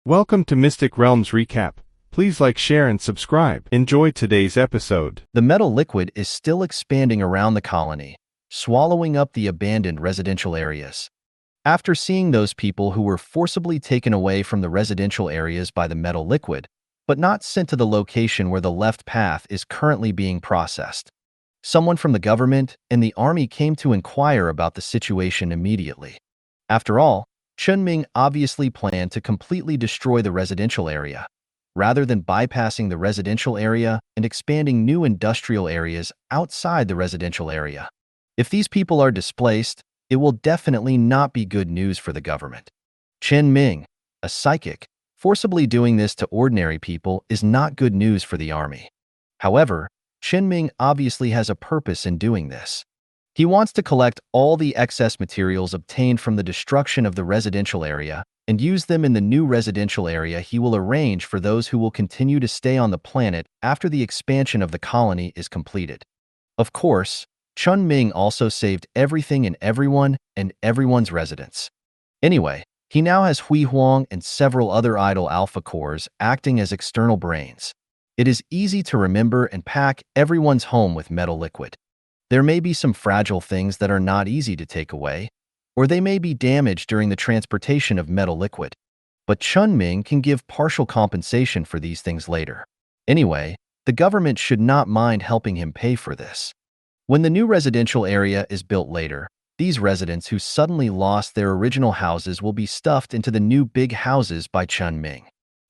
Welcome to Mystic Realms Recap. Please like, share, and subscribe. Enjoy today's episode. The metal liquid is still expanding around the colony, swallowing up the abandoned residential areas. After seeing those people who were forcibly taken away from the residential areas by the metal liquid, but not sent to the location where the left path is currently being processed, someone from the government and the army came to inquire about the situation immediately. After all, Chen Ming obviously planned to completely destroy the residential area, rather than bypassing the residential area and expanding new industrial areas outside the residential area. If these people are displaced, it will definitely not be good news for the government. Chen Ming, a psychic, forcibly doing this to ordinary people is not good news for the army. However, Chen Ming obviously has a purpose in doing this. He wants to collect all the excess materials obtained from the destruction of the residential area and use them in the new residential area he will arrange for those who will continue to stay on the planet after the expansion of the colony is completed. Of course, Chen Ming also saved everything and everyone's residence. Anyway, he now has Hui Huang and several other idle alpha cores acting as external brains. It is easy to remember and pack everyone's home with metal liquid. There may be some fragile things that are not easy to take away, or they may be damaged during the transportation of metal liquid. But Chen Ming can give partial compensation for these things later. Anyway, the government should not mind helping him pay for this. When the new residential area is built later, these residents who suddenly lost their original houses will be stuffed into the new big houses by Chen Ming.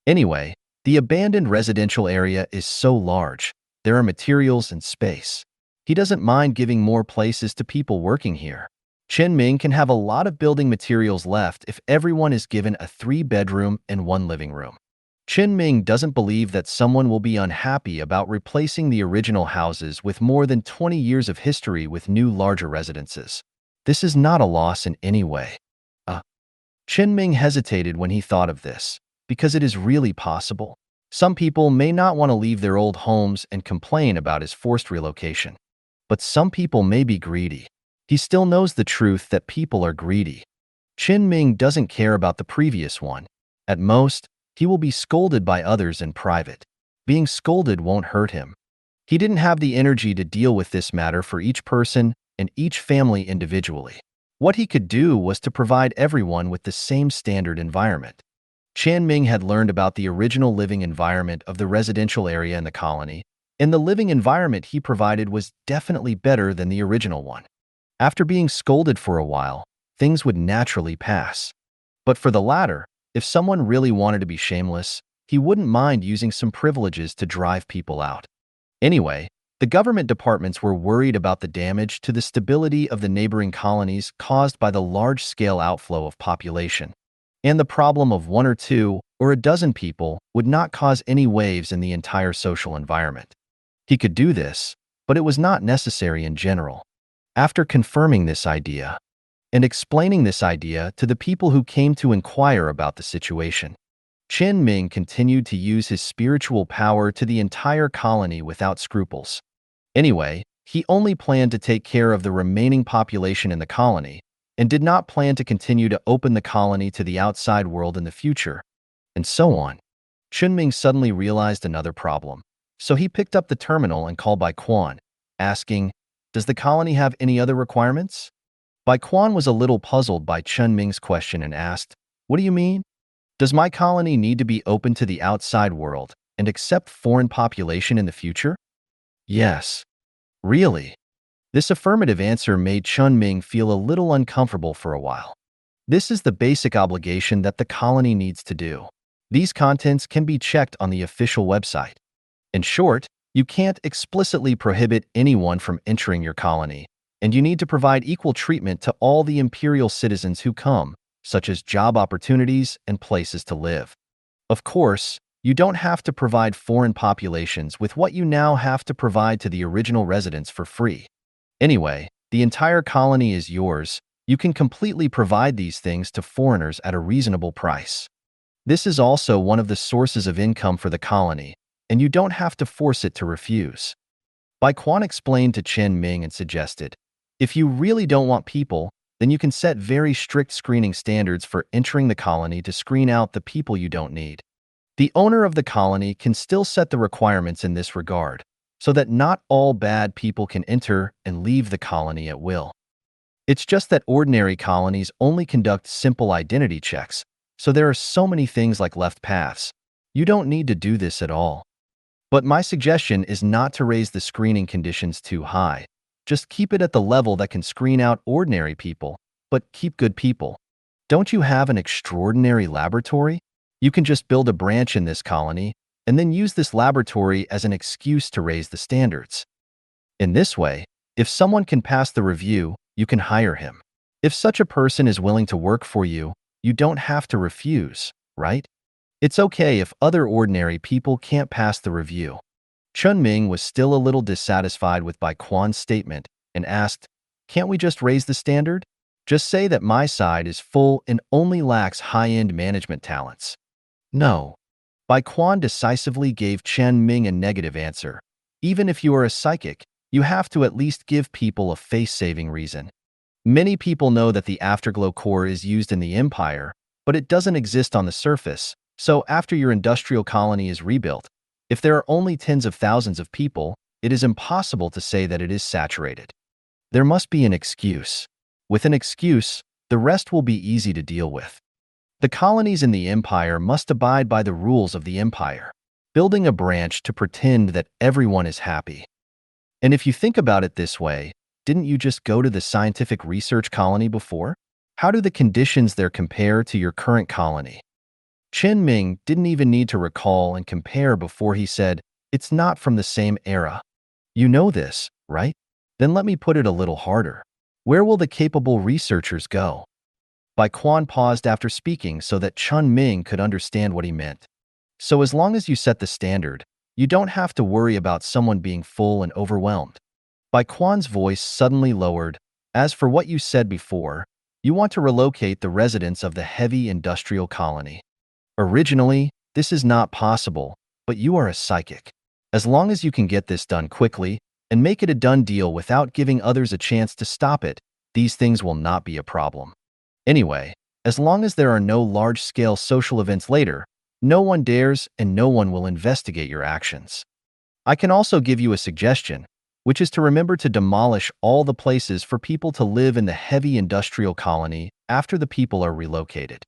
Anyway, the abandoned residential area is so large, there are materials and space. He doesn't mind giving more places to people working here. Chen Ming can have a lot of building materials left if everyone is given a 3-bedroom and 1 living room. Chen Ming doesn't believe that someone will be unhappy about replacing the original houses with more than 20 years of history with new larger residences. This is not a loss in any way. Chen Ming hesitated when he thought of this, because it is really possible. Some people may not want to leave their old homes and complain about his forced relocation. But some people may be greedy. He still knows the truth that people are greedy. Chen Ming doesn't care about the previous one. At most, he will be scolded by others in private. Being scolded won't hurt him. He didn't have the energy to deal with this matter for each person and each family individually. What he could do was to provide everyone with the same standard environment. Chen Ming had learned about the original living environment of the residential area in the colony, and the living environment he provided was definitely better than the original one. After being scolded for a while, things would naturally pass. But for the latter, if someone really wanted to be shameless, he wouldn't mind using some privileges to drive people out. Anyway, the government departments were worried about the damage to the stability of the neighboring colonies caused by the large-scale outflow of population. And the problem of 1 or 2 or a dozen people would not cause any waves in the entire social environment. He could do this, but it was not necessary in general. After confirming this idea and explaining this idea to the people who came to inquire about the situation, Chen Ming continued to use his spiritual power to the entire colony without scruples. Anyway, he only planned to take care of the remaining population in the colony and did not plan to continue to open the colony to the outside world in the future, and so on. Chen Ming suddenly realized another problem. So he picked up the terminal and called Bai Quan, asking, "Does the colony have any other requirements?" Bai Quan was a little puzzled by Chen Ming's question and asked, "What do you mean? Does my colony need to be open to the outside world and accept foreign population in the future?" "Yes." "Really?" This affirmative answer made Chen Ming feel a little uncomfortable for a while. This is the basic obligation that the colony needs to do. These contents can be checked on the official website. In short, you can't explicitly prohibit anyone from entering your colony, and you need to provide equal treatment to all the imperial citizens who come, such as job opportunities and places to live. Of course, you don't have to provide foreign populations with what you now have to provide to the original residents for free. Anyway, the entire colony is yours. You can completely provide these things to foreigners at a reasonable price. This is also one of the sources of income for the colony, and you don't have to force it to refuse. Bai Quan explained to Chen Ming and suggested, "If you really don't want people, then you can set very strict screening standards for entering the colony to screen out the people you don't need. The owner of the colony can still set the requirements in this regard, so that not all bad people can enter and leave the colony at will. It's just that ordinary colonies only conduct simple identity checks, so there are so many things like left paths. You don't need to do this at all. But my suggestion is not to raise the screening conditions too high. Just keep it at the level that can screen out ordinary people, but keep good people. Don't you have an extraordinary laboratory? You can just build a branch in this colony and then use this laboratory as an excuse to raise the standards. In this way, if someone can pass the review, you can hire him. If such a person is willing to work for you, you don't have to refuse, right? It's okay if other ordinary people can't pass the review. Chen Ming was still a little dissatisfied with Bai Quan's statement and asked, "Can't we just raise the standard? Just say that my side is full and only lacks high-end management talents." No. Bai Quan decisively gave Chen Ming a negative answer. Even if you are a psychic, you have to at least give people a face-saving reason. Many people know that the afterglow core is used in the Empire, but it doesn't exist on the surface, so after your industrial colony is rebuilt, if there are only tens of thousands of people, it is impossible to say that it is saturated. There must be an excuse. With an excuse, the rest will be easy to deal with. The colonies in the Empire must abide by the rules of the Empire, building a branch to pretend that everyone is happy. And if you think about it this way, didn't you just go to the scientific research colony before? How do the conditions there compare to your current colony? Chen Ming didn't even need to recall and compare before he said, "It's not from the same era." You know this, right? Then let me put it a little harder. Where will the capable researchers go? Bai Quan paused after speaking so that Chen Ming could understand what he meant. So as long as you set the standard, you don't have to worry about someone being full and overwhelmed. Bai Quan's voice suddenly lowered. As for what you said before, you want to relocate the residents of the heavy industrial colony. Originally, this is not possible, but you are a psychic. As long as you can get this done quickly and make it a done deal without giving others a chance to stop it, these things will not be a problem. Anyway, as long as there are no large-scale social events later, no one dares and no one will investigate your actions. I can also give you a suggestion, which is to remember to demolish all the places for people to live in the heavy industrial colony after the people are relocated.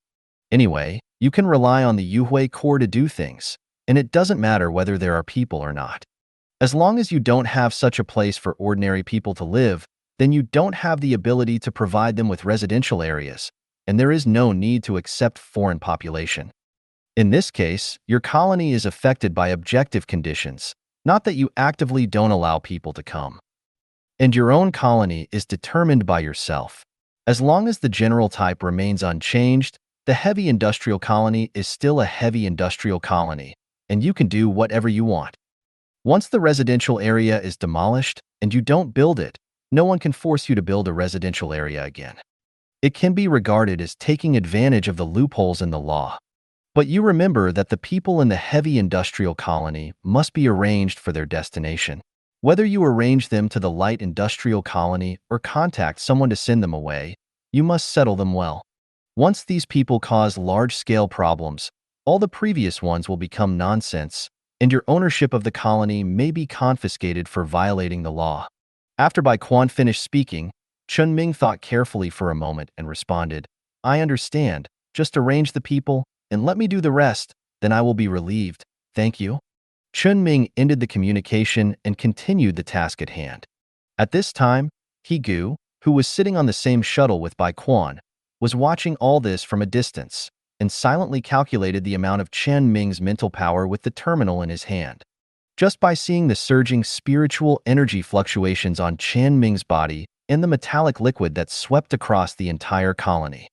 Anyway, you can rely on the Yuhui core to do things, and it doesn't matter whether there are people or not. As long as you don't have such a place for ordinary people to live, then you don't have the ability to provide them with residential areas, and there is no need to accept foreign population. In this case, your colony is affected by objective conditions, not that you actively don't allow people to come. And your own colony is determined by yourself. As long as the general type remains unchanged, the heavy industrial colony is still a heavy industrial colony, and you can do whatever you want. Once the residential area is demolished and you don't build it, no one can force you to build a residential area again. It can be regarded as taking advantage of the loopholes in the law. But you remember that the people in the heavy industrial colony must be arranged for their destination. Whether you arrange them to the light industrial colony or contact someone to send them away, you must settle them well. Once these people cause large-scale problems, all the previous ones will become nonsense, and your ownership of the colony may be confiscated for violating the law. After Bai Quan finished speaking, Chen Ming thought carefully for a moment and responded, "I understand. Just arrange the people and let me do the rest, then I will be relieved. Thank you." Chen Ming ended the communication and continued the task at hand. At this time, He Gu, who was sitting on the same shuttle with Bai Quan, was watching all this from a distance and silently calculated the amount of Chen Ming's mental power with the terminal in his hand. Just by seeing the surging spiritual energy fluctuations on Chen Ming's body and the metallic liquid that swept across the entire colony,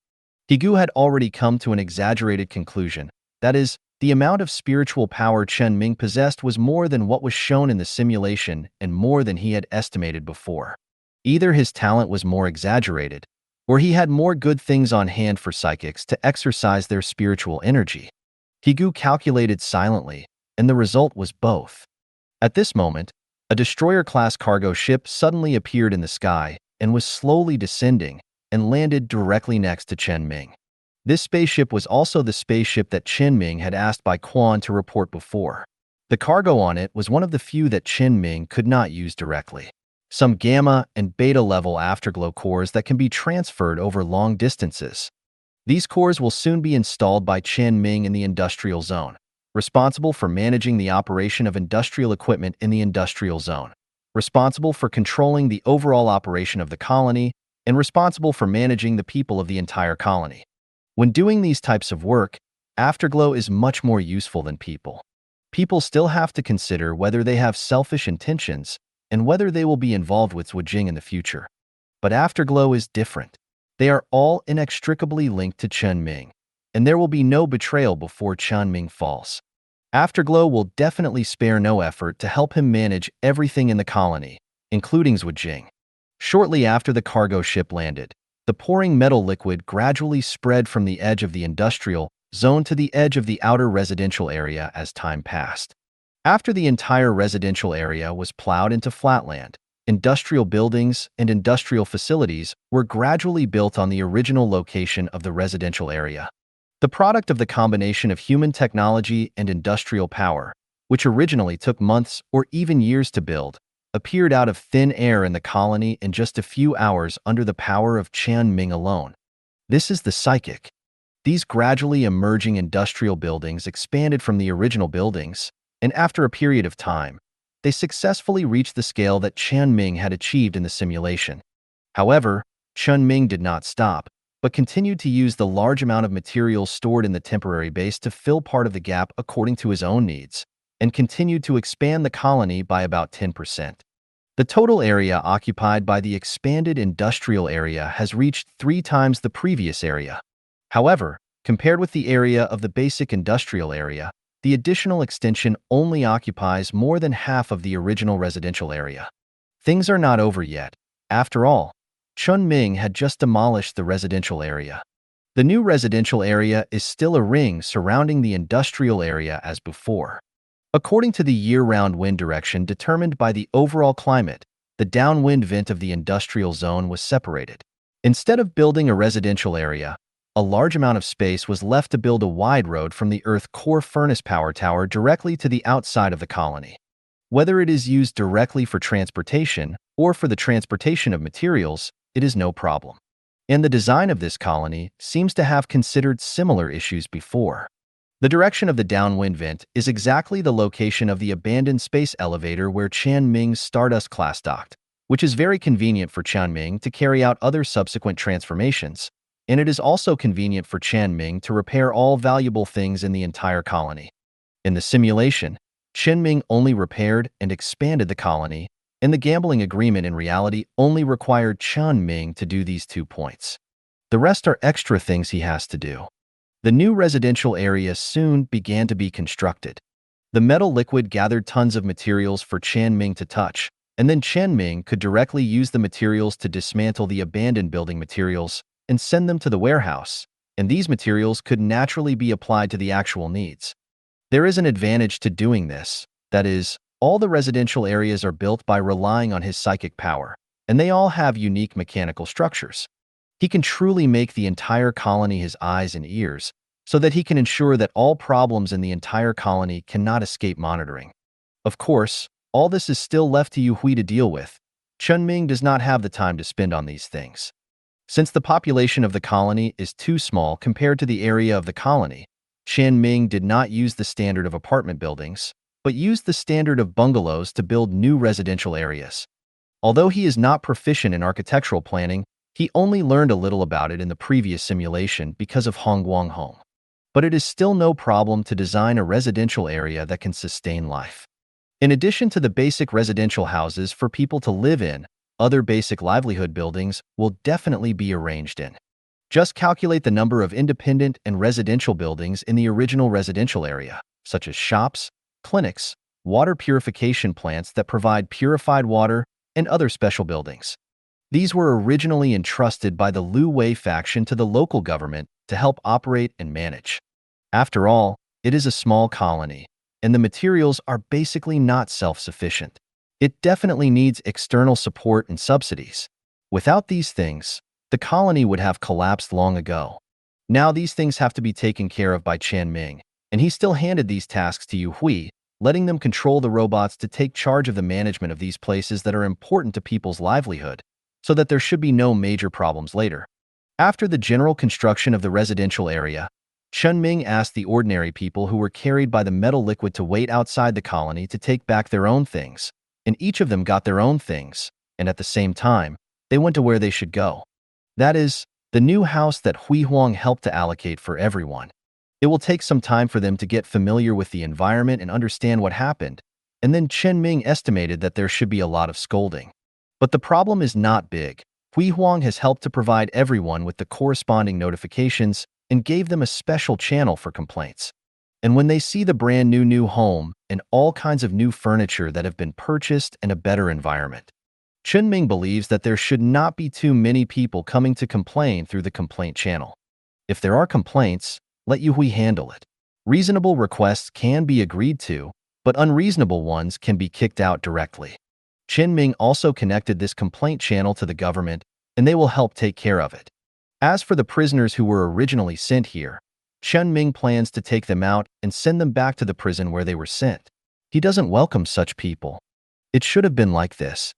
He Gu had already come to an exaggerated conclusion. That is, the amount of spiritual power Chen Ming possessed was more than what was shown in the simulation and more than he had estimated before. Either his talent was more exaggerated, or he had more good things on hand for psychics to exercise their spiritual energy. He Gu calculated silently, and the result was both. At this moment, a destroyer-class cargo ship suddenly appeared in the sky and was slowly descending, and landed directly next to Chen Ming. This spaceship was also the spaceship that Chen Ming had asked by Quan to report before. The cargo on it was one of the few that Chen Ming could not use directly. Some gamma and beta level afterglow cores that can be transferred over long distances. These cores will soon be installed by Chen Ming in the industrial zone, responsible for managing the operation of industrial equipment in the industrial zone, responsible for controlling the overall operation of the colony, and responsible for managing the people of the entire colony. When doing these types of work, afterglow is much more useful than people. People still have to consider whether they have selfish intentions and whether they will be involved with Zhuijing in the future. But afterglow is different. They are all inextricably linked to Chen Ming, and there will be no betrayal before Chen Ming falls. Afterglow will definitely spare no effort to help him manage everything in the colony, including Zhuijing. Shortly after the cargo ship landed, the pouring metal liquid gradually spread from the edge of the industrial zone to the edge of the outer residential area as time passed. After the entire residential area was plowed into flatland, industrial buildings and industrial facilities were gradually built on the original location of the residential area. The product of the combination of human technology and industrial power, which originally took months or even years to build, appeared out of thin air in the colony in just a few hours under the power of Chen Ming alone. This is the psychic. These gradually emerging industrial buildings expanded from the original buildings, and after a period of time, they successfully reached the scale that Chen Ming had achieved in the simulation. However, Chen Ming did not stop, but continued to use the large amount of materials stored in the temporary base to fill part of the gap according to his own needs, and continued to expand the colony by about 10%. The total area occupied by the expanded industrial area has reached 3 times the previous area. However, compared with the area of the basic industrial area, the additional extension only occupies more than half of the original residential area. Things are not over yet. After all, Chen Ming had just demolished the residential area. The new residential area is still a ring surrounding the industrial area as before. According to the year-round wind direction determined by the overall climate, the downwind vent of the industrial zone was separated. Instead of building a residential area, a large amount of space was left to build a wide road from the Earth core furnace power tower directly to the outside of the colony. Whether it is used directly for transportation or for the transportation of materials, it is no problem. And the design of this colony seems to have considered similar issues before. The direction of the downwind vent is exactly the location of the abandoned space elevator where Chen Ming's Stardust class docked, which is very convenient for Chen Ming to carry out other subsequent transformations, and it is also convenient for Chen Ming to repair all valuable things in the entire colony. In the simulation, Chen Ming only repaired and expanded the colony, and the gambling agreement in reality only required Chen Ming to do these 2 points. The rest are extra things he has to do. The new residential area soon began to be constructed. The metal liquid gathered tons of materials for Chen Ming to touch, and then Chen Ming could directly use the materials to dismantle the abandoned building materials and send them to the warehouse, and these materials could naturally be applied to the actual needs. There is an advantage to doing this, that is, all the residential areas are built by relying on his psychic power, and they all have unique mechanical structures. He can truly make the entire colony his eyes and ears, so that he can ensure that all problems in the entire colony cannot escape monitoring. Of course, all this is still left to Yu Hui to deal with. Chen Ming does not have the time to spend on these things. Since the population of the colony is too small compared to the area of the colony, Chen Ming did not use the standard of apartment buildings, but used the standard of bungalows to build new residential areas. Although he is not proficient in architectural planning, he only learned a little about it in the previous simulation because of Hongguang Home. But it is still no problem to design a residential area that can sustain life. In addition to the basic residential houses for people to live in, other basic livelihood buildings will definitely be arranged in. Just calculate the number of independent and residential buildings in the original residential area, such as shops, clinics, water purification plants that provide purified water, and other special buildings. These were originally entrusted by the Lu Wei faction to the local government to help operate and manage. After all, it is a small colony, and the materials are basically not self-sufficient. It definitely needs external support and subsidies. Without these things, the colony would have collapsed long ago. Now these things have to be taken care of by Chen Ming, and he still handed these tasks to Yu Hui, letting them control the robots to take charge of the management of these places that are important to people's livelihood, so that there should be no major problems later. After the general construction of the residential area, Chen Ming asked the ordinary people who were carried by the metal liquid to wait outside the colony to take back their own things, and each of them got their own things, and at the same time, they went to where they should go. That is, the new house that Hui Huang helped to allocate for everyone. It will take some time for them to get familiar with the environment and understand what happened, and then Chen Ming estimated that there should be a lot of scolding. But the problem is not big. Hui Huang has helped to provide everyone with the corresponding notifications and gave them a special channel for complaints. And when they see the brand new home and all kinds of new furniture that have been purchased and a better environment, Chen Ming believes that there should not be too many people coming to complain through the complaint channel. If there are complaints, let Yu Hui handle it. Reasonable requests can be agreed to, but unreasonable ones can be kicked out directly. Chen Ming also connected this complaint channel to the government, and they will help take care of it. As for the prisoners who were originally sent here, Chen Ming plans to take them out and send them back to the prison where they were sent. He doesn't welcome such people. It should have been like this.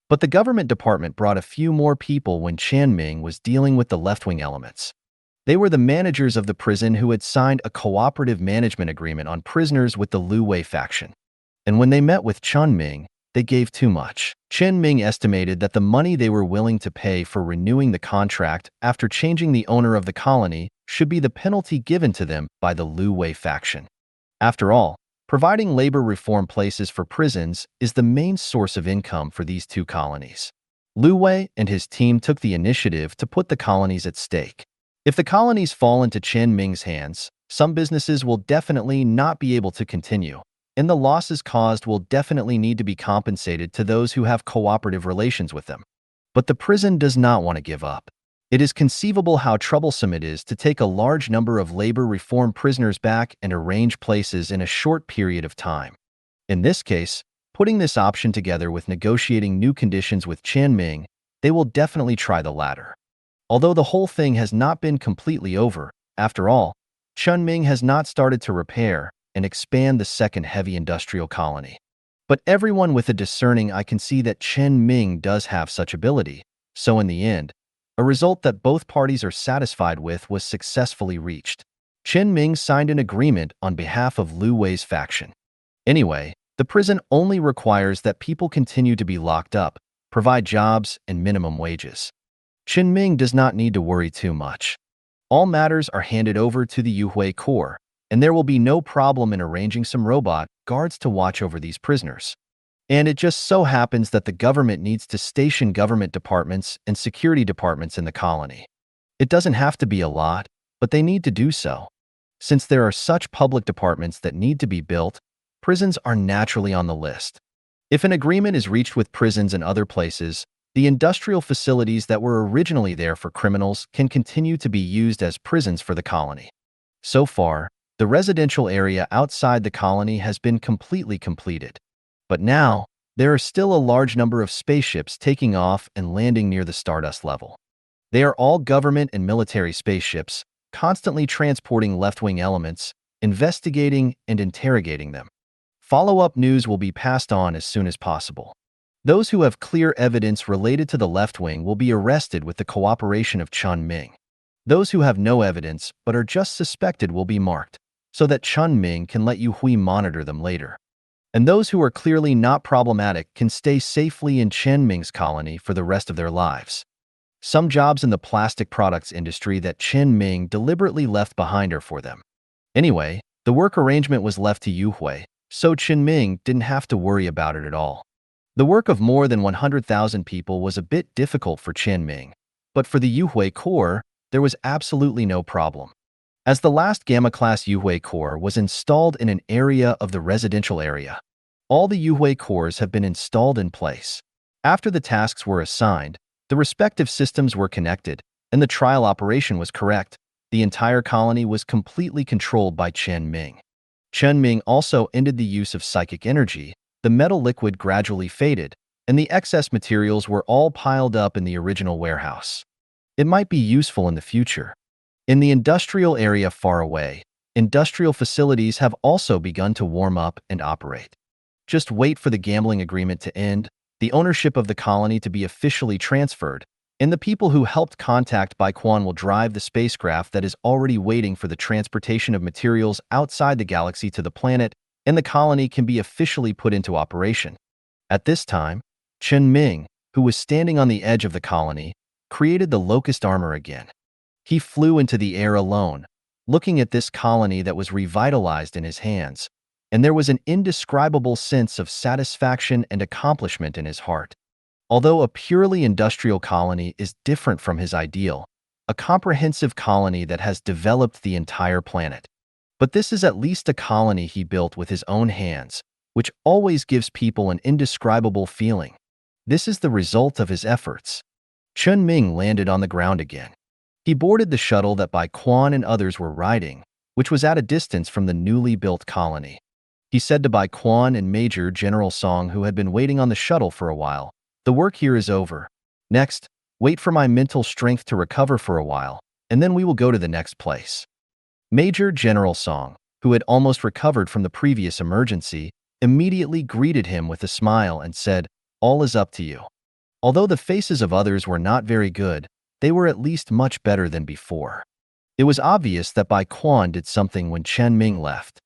But the government department brought a few more people when Chen Ming was dealing with the left-wing elements. They were the managers of the prison who had signed a cooperative management agreement on prisoners with the Lu Wei faction. And when they met with Chen Ming, they gave too much. Chen Ming estimated that the money they were willing to pay for renewing the contract after changing the owner of the colony should be the penalty given to them by the Lu Wei faction. After all, providing labor reform places for prisons is the main source of income for these two colonies. Lu Wei and his team took the initiative to put the colonies at stake. If the colonies fall into Chen Ming's hands, some businesses will definitely not be able to continue, and the losses caused will definitely need to be compensated to those who have cooperative relations with them. But the prison does not want to give up. It is conceivable how troublesome it is to take a large number of labor reform prisoners back and arrange places in a short period of time. In this case, putting this option together with negotiating new conditions with Chen Ming, they will definitely try the latter. Although the whole thing has not been completely over, after all, Chen Ming has not started to repair and expand the second heavy industrial colony. But everyone with a discerning eye can see that Chen Ming does have such ability, so in the end, a result that both parties are satisfied with was successfully reached. Chen Ming signed an agreement on behalf of Lu Wei's faction. Anyway, the prison only requires that people continue to be locked up, provide jobs, and minimum wages. Chen Ming does not need to worry too much. All matters are handed over to the Yu Hui Corps, and there will be no problem in arranging some robot guards to watch over these prisoners. And it just so happens that the government needs to station government departments and security departments in the colony. It doesn't have to be a lot, but they need to do so. Since there are such public departments that need to be built, prisons are naturally on the list. If an agreement is reached with prisons and other places, the industrial facilities that were originally there for criminals can continue to be used as prisons for the colony. So far, the residential area outside the colony has been completely completed. But now, there are still a large number of spaceships taking off and landing near the Stardust level. They are all government and military spaceships, constantly transporting left-wing elements, investigating and interrogating them. Follow-up news will be passed on as soon as possible. Those who have clear evidence related to the left wing will be arrested with the cooperation of Chen Ming. Those who have no evidence but are just suspected will be marked, so that Chen Ming can let Yu Hui monitor them later. And those who are clearly not problematic can stay safely in Chen Ming's colony for the rest of their lives. Some jobs in the plastic products industry that Chen Ming deliberately left behind are for them. Anyway, the work arrangement was left to Yu Hui, so Chen Ming didn't have to worry about it at all. The work of more than 100,000 people was a bit difficult for Chen Ming, but for the Yu Hui Corps, there was absolutely no problem. As the last Gamma-class Yu Hui Corps was installed in an area of the residential area, all the Yu Hui Corps have been installed in place. After the tasks were assigned, the respective systems were connected, and the trial operation was correct. The entire colony was completely controlled by Chen Ming. Chen Ming also ended the use of psychic energy. The metal liquid gradually faded, and the excess materials were all piled up in the original warehouse. It might be useful in the future. In the industrial area far away, industrial facilities have also begun to warm up and operate. Just wait for the gambling agreement to end, the ownership of the colony to be officially transferred, and the people who helped contact Baikuan will drive the spacecraft that is already waiting for the transportation of materials outside the galaxy to the planet, and the colony can be officially put into operation. At this time, Chen Ming, who was standing on the edge of the colony, created the locust armor again. He flew into the air alone, looking at this colony that was revitalized in his hands, and there was an indescribable sense of satisfaction and accomplishment in his heart. Although a purely industrial colony is different from his ideal, a comprehensive colony that has developed the entire planet. But this is at least a colony he built with his own hands, which always gives people an indescribable feeling. This is the result of his efforts. Chen Ming landed on the ground again. He boarded the shuttle that Baikuan and others were riding, which was at a distance from the newly built colony. He said to Baikuan and Major General Song, who had been waiting on the shuttle for a while, "The work here is over. Next, wait for my mental strength to recover for a while, and then we will go to the next place." Major General Song, who had almost recovered from the previous emergency, immediately greeted him with a smile and said, "All is up to you." Although the faces of others were not very good, they were at least much better than before. It was obvious that Baikuan did something when Chen Ming left.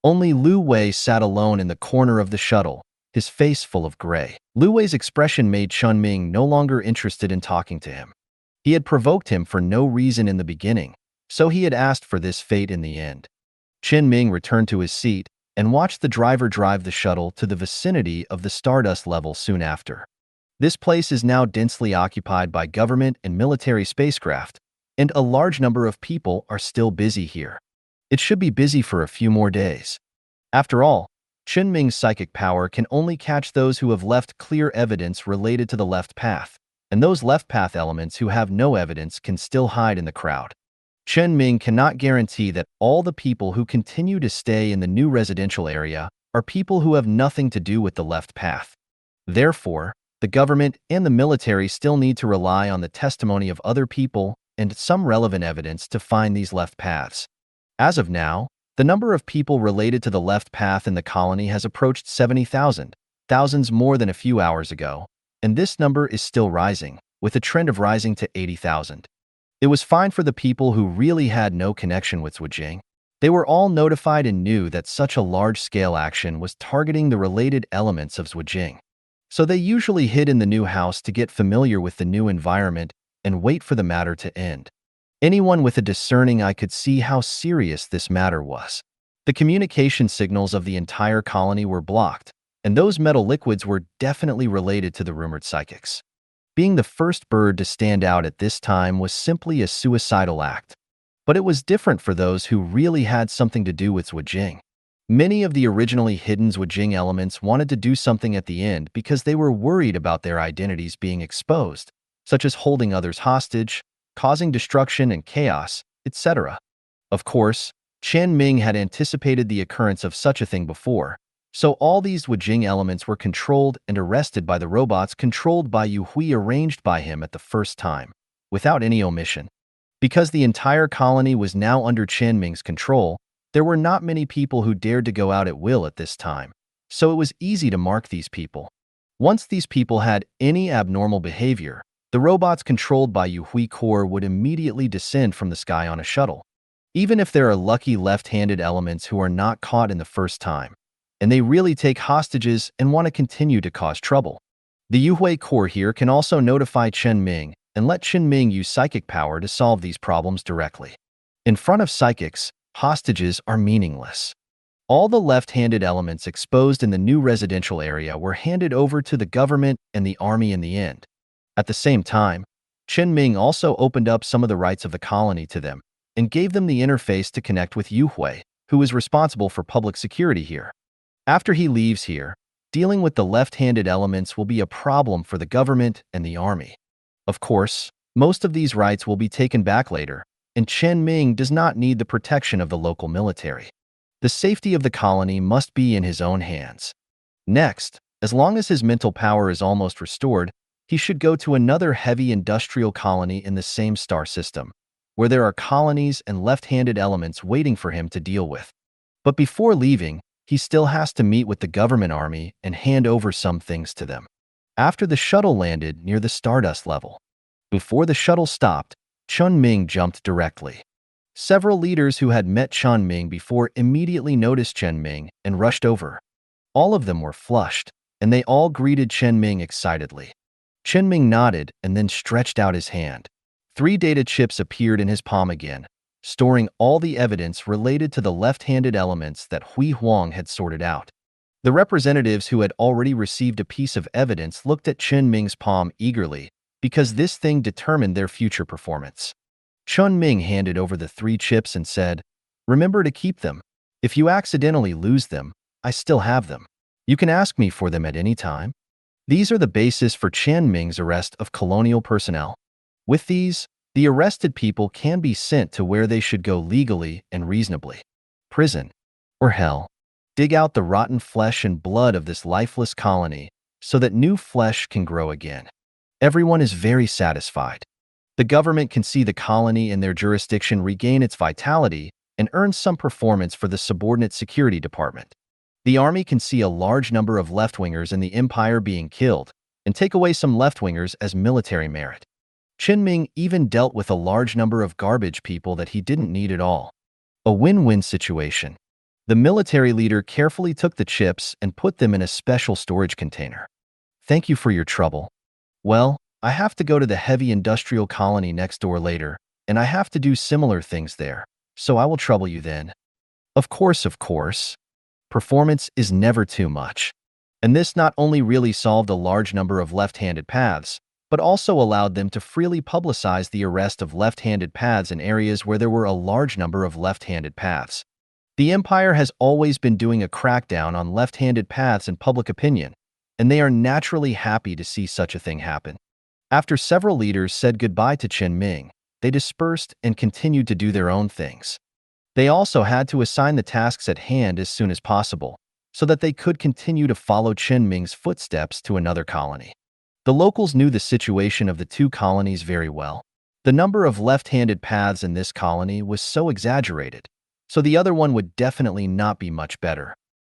Only Lu Wei sat alone in the corner of the shuttle, his face full of gray. Lu Wei's expression made Chen Ming no longer interested in talking to him. He had provoked him for no reason in the beginning, so he had asked for this fate in the end. Chen Ming returned to his seat and watched the driver drive the shuttle to the vicinity of the Stardust level soon after. This place is now densely occupied by government and military spacecraft, and a large number of people are still busy here. It should be busy for a few more days. After all, Chen Ming's psychic power can only catch those who have left clear evidence related to the left path, and those left path elements who have no evidence can still hide in the crowd. Chen Ming cannot guarantee that all the people who continue to stay in the new residential area are people who have nothing to do with the left path. Therefore, the government and the military still need to rely on the testimony of other people and some relevant evidence to find these left paths. As of now, the number of people related to the left path in the colony has approached 70,000, thousands more than a few hours ago, and this number is still rising, with a trend of rising to 80,000. It was fine for the people who really had no connection with Zhujiang. They were all notified and knew that such a large-scale action was targeting the related elements of Zhujiang. So they usually hid in the new house to get familiar with the new environment and wait for the matter to end. Anyone with a discerning eye could see how serious this matter was. The communication signals of the entire colony were blocked, and those metal liquids were definitely related to the rumored psychics. Being the first bird to stand out at this time was simply a suicidal act. But it was different for those who really had something to do with Zhujiang. Many of the originally hidden Zhujiang elements wanted to do something at the end because they were worried about their identities being exposed, such as holding others hostage, causing destruction and chaos, etc. Of course, Chen Ming had anticipated the occurrence of such a thing before, so all these Zhujiang elements were controlled and arrested by the robots controlled by Yu Hui arranged by him at the first time, without any omission. Because the entire colony was now under Chen Ming's control, there were not many people who dared to go out at will at this time, so it was easy to mark these people. Once these people had any abnormal behavior, the robots controlled by Yu Hui Core would immediately descend from the sky on a shuttle. Even if there are lucky left-handed elements who are not caught in the first time, and they really take hostages and want to continue to cause trouble. The Yu Hui Core here can also notify Chen Ming and let Chen Ming use psychic power to solve these problems directly. In front of psychics, hostages are meaningless. All the left-handed elements exposed in the new residential area were handed over to the government and the army in the end. At the same time, Chen Ming also opened up some of the rights of the colony to them and gave them the interface to connect with Yu Hui, who is responsible for public security here. After he leaves here, dealing with the left-handed elements will be a problem for the government and the army. Of course, most of these rights will be taken back later, and Chen Ming does not need the protection of the local military. The safety of the colony must be in his own hands. Next, as long as his mental power is almost restored, he should go to another heavy industrial colony in the same star system, where there are colonies and left-handed elements waiting for him to deal with. But before leaving, he still has to meet with the government army and hand over some things to them. After the shuttle landed near the Stardust level, before the shuttle stopped, Chen Ming jumped directly. Several leaders who had met Chen Ming before immediately noticed Chen Ming and rushed over. All of them were flushed, and they all greeted Chen Ming excitedly. Chen Ming nodded and then stretched out his hand. 3 data chips appeared in his palm again, storing all the evidence related to the left-handed elements that Hui Huang had sorted out. The representatives who had already received a piece of evidence looked at Chen Ming's palm eagerly, because this thing determined their future performance. Chen Ming handed over the 3 chips and said, "Remember to keep them. If you accidentally lose them, I still have them. You can ask me for them at any time." These are the basis for Chen Ming's arrest of colonial personnel. With these, the arrested people can be sent to where they should go legally and reasonably: prison or hell. Dig out the rotten flesh and blood of this lifeless colony so that new flesh can grow again. Everyone is very satisfied. The government can see the colony and their jurisdiction regain its vitality and earn some performance for the subordinate security department. The army can see a large number of left-wingers in the empire being killed and take away some left-wingers as military merit. Chen Ming even dealt with a large number of garbage people that he didn't need at all. A win-win situation. The military leader carefully took the chips and put them in a special storage container. "Thank you for your trouble. Well, I have to go to the heavy industrial colony next door later, and I have to do similar things there, so I will trouble you then." Of course. Performance is never too much. And this not only really solved a large number of left-handed paths, but also allowed them to freely publicize the arrest of left-handed paths in areas where there were a large number of left-handed paths. The Empire has always been doing a crackdown on left-handed paths in public opinion, and they are naturally happy to see such a thing happen. After several leaders said goodbye to Chen Ming, they dispersed and continued to do their own things. They also had to assign the tasks at hand as soon as possible, so that they could continue to follow Chen Ming's footsteps to another colony. The locals knew the situation of the 2 colonies very well. The number of left-handed paths in this colony was so exaggerated, so the other one would definitely not be much better.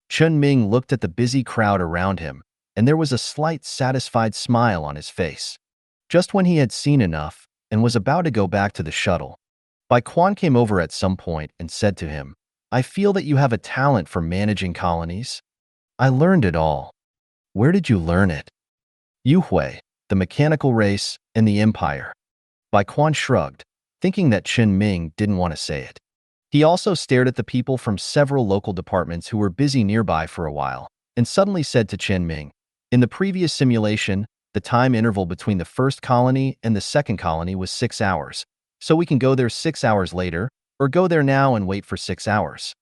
Chen Ming looked at the busy crowd around him, and there was a slight satisfied smile on his face. Just when he had seen enough and was about to go back to the shuttle, Bai Quan came over at some point and said to him, "I feel that you have a talent for managing colonies." "I learned it all." "Where did you learn it?" "Yu Hui, the mechanical race, and the Empire." Bai Quan shrugged, thinking that Chen Ming didn't want to say it. He also stared at the people from several local departments who were busy nearby for a while, and suddenly said to Chen Ming, "In the previous simulation, the time interval between the first colony and the second colony was 6 hours, so we can go there 6 hours later, or go there now and wait for 6 hours.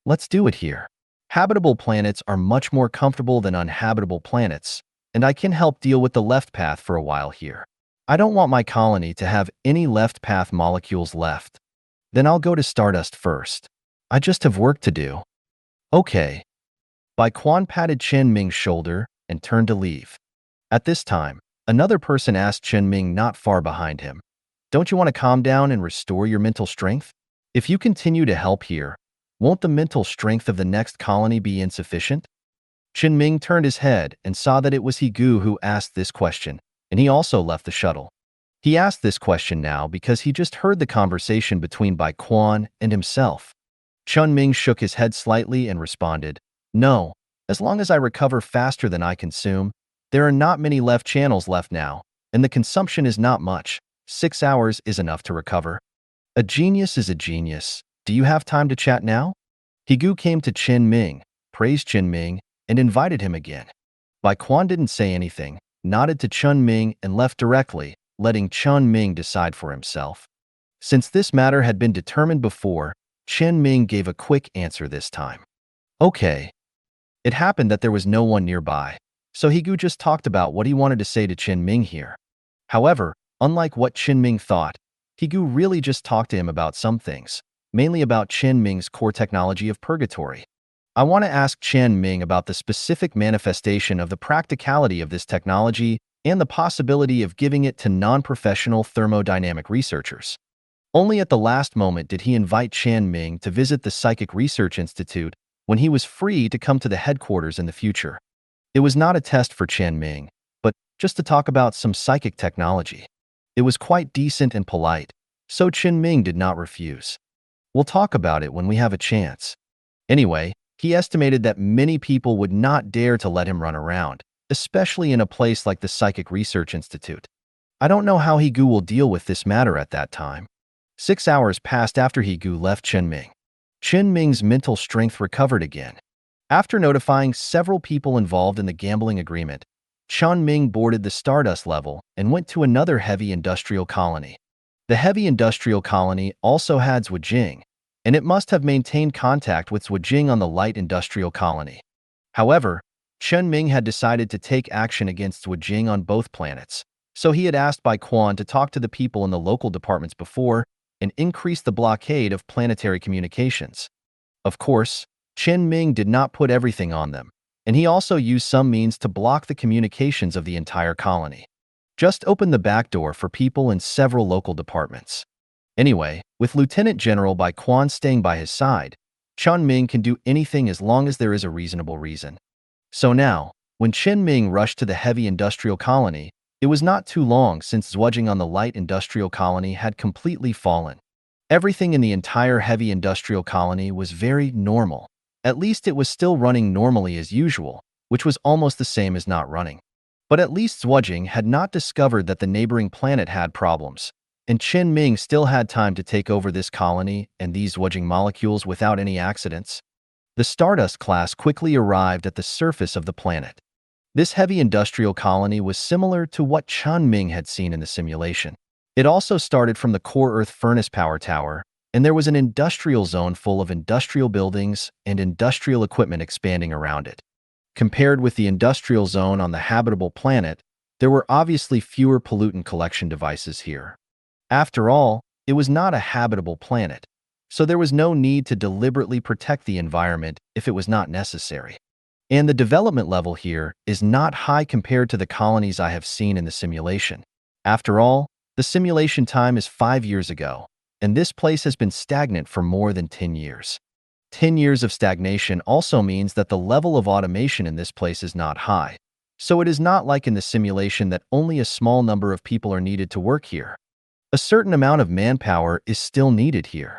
Let's do it here. Habitable planets are much more comfortable than uninhabitable planets, and I can help deal with the left path for a while here. I don't want my colony to have any left path molecules left. Then I'll go to Stardust first. I just have work to do." "Okay." Bai Quan patted Chen Ming's shoulder and turned to leave. At this time, another person asked Chen Ming not far behind him, "Don't you want to calm down and restore your mental strength? If you continue to help here, won't the mental strength of the next colony be insufficient?" Chen Ming turned his head and saw that it was Higu who asked this question, and he also left the shuttle. He asked this question now because he just heard the conversation between Bai Quan and himself. Chen Ming shook his head slightly and responded, "No, as long as I recover faster than I consume, there are not many left channels left now, and the consumption is not much. 6 hours is enough to recover." "A genius is a genius. Do you have time to chat now?" Higu came to Chen Ming, praised Chen Ming, and invited him again. Bai Quan didn't say anything, nodded to Chen Ming and left directly, letting Chen Ming decide for himself. Since this matter had been determined before, Chen Ming gave a quick answer this time. "Okay." It happened that there was no one nearby, so Higu just talked about what he wanted to say to Chen Ming here. However, unlike what Chen Ming thought, Higu really just talked to him about some things, mainly about Chen Ming's core technology of purgatory. "I want to ask Chen Ming about the specific manifestation of the practicality of this technology and the possibility of giving it to non-professional thermodynamic researchers. Only at the last moment did he invite Chen Ming to visit the Psychic Research Institute when he was free to come to the headquarters in the future. It was not a test for Chen Ming, but just to talk about some psychic technology. It was quite decent and polite, so Chen Ming did not refuse. We'll talk about it when we have a chance. Anyway, he estimated that many people would not dare to let him run around, especially in a place like the Psychic Research Institute. I don't know how He Gu will deal with this matter at that time. 6 hours passed after He Gu left Chen Ming. Chen Ming's mental strength recovered again. After notifying several people involved in the gambling agreement, Chen Ming boarded the Stardust level and went to another heavy industrial colony. The heavy industrial colony also had Zhujiang, and it must have maintained contact with Zhujiang on the light industrial colony. However, Chen Ming had decided to take action against Zhujiang on both planets, so he had asked Bai Quan to talk to the people in the local departments before and increase the blockade of planetary communications. Of course, Chen Ming did not put everything on them, and he also used some means to block the communications of the entire colony. Just opened the back door for people in several local departments. Anyway, with Lieutenant General Bai Quan staying by his side, Chen Ming can do anything as long as there is a reasonable reason. So now, when Chen Ming rushed to the heavy industrial colony, it was not too long since Zhujiang on the light industrial colony had completely fallen. Everything in the entire heavy industrial colony was very normal. At least it was still running normally as usual, which was almost the same as not running. But at least Zhujiang had not discovered that the neighboring planet had problems, and Chen Ming still had time to take over this colony and these Zhujiang molecules without any accidents. The Stardust class quickly arrived at the surface of the planet. This heavy industrial colony was similar to what Chen Ming had seen in the simulation. It also started from the core Earth furnace power tower, and there was an industrial zone full of industrial buildings and industrial equipment expanding around it. Compared with the industrial zone on the habitable planet, there were obviously fewer pollutant collection devices here. After all, it was not a habitable planet, so there was no need to deliberately protect the environment if it was not necessary. And the development level here is not high compared to the colonies I have seen in the simulation. After all, the simulation time is 5 years ago, and this place has been stagnant for more than 10 years. 10 years of stagnation also means that the level of automation in this place is not high, so it is not like in the simulation that only a small number of people are needed to work here. A certain amount of manpower is still needed here.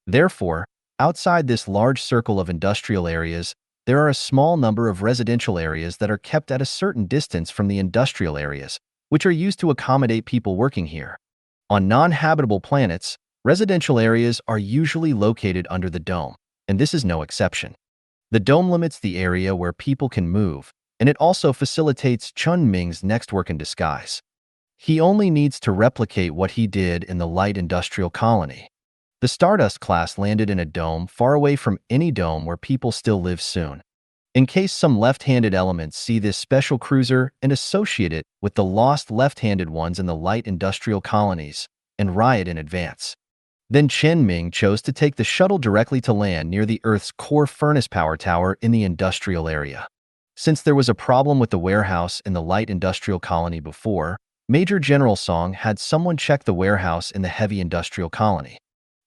Therefore, outside this large circle of industrial areas, there are a small number of residential areas that are kept at a certain distance from the industrial areas, which are used to accommodate people working here. On non-habitable planets, residential areas are usually located under the dome, and this is no exception. The dome limits the area where people can move, and it also facilitates Chen Ming's next work in disguise. He only needs to replicate what he did in the light industrial colony. The Stardust class landed in a dome far away from any dome where people still live soon. In case some left-handed elements see this special cruiser and associate it with the lost left-handed ones in the light industrial colonies, and riot in advance. Then Chen Ming chose to take the shuttle directly to land near the Earth's core furnace power tower in the industrial area. Since there was a problem with the warehouse in the light industrial colony before, Major General Song had someone check the warehouse in the heavy industrial colony.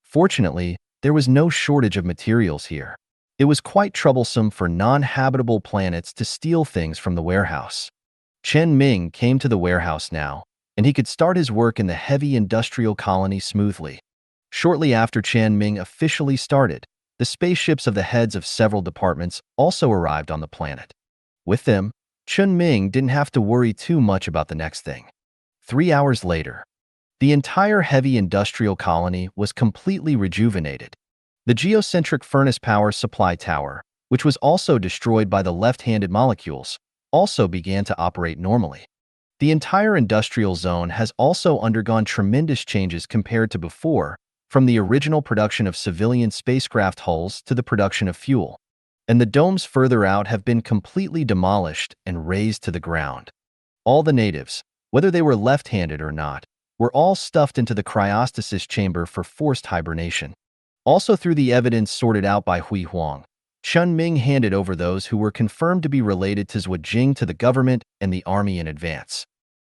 Fortunately, there was no shortage of materials here. It was quite troublesome for non-habitable planets to steal things from the warehouse. Chen Ming came to the warehouse now, and he could start his work in the heavy industrial colony smoothly. Shortly after Chen Ming officially started, the spaceships of the heads of several departments also arrived on the planet. With them, Chen Ming didn't have to worry too much about the next thing. 3 hours later, the entire heavy industrial colony was completely rejuvenated. The geocentric furnace power supply tower, which was also destroyed by the left-handed molecules, also began to operate normally. The entire industrial zone has also undergone tremendous changes compared to before, from the original production of civilian spacecraft hulls to the production of fuel. And the domes further out have been completely demolished and razed to the ground. All the natives, whether they were left-handed or not, were all stuffed into the cryostasis chamber for forced hibernation. Also through the evidence sorted out by Hui Huang, Chen Ming handed over those who were confirmed to be related to Zhujiang to the government and the army in advance.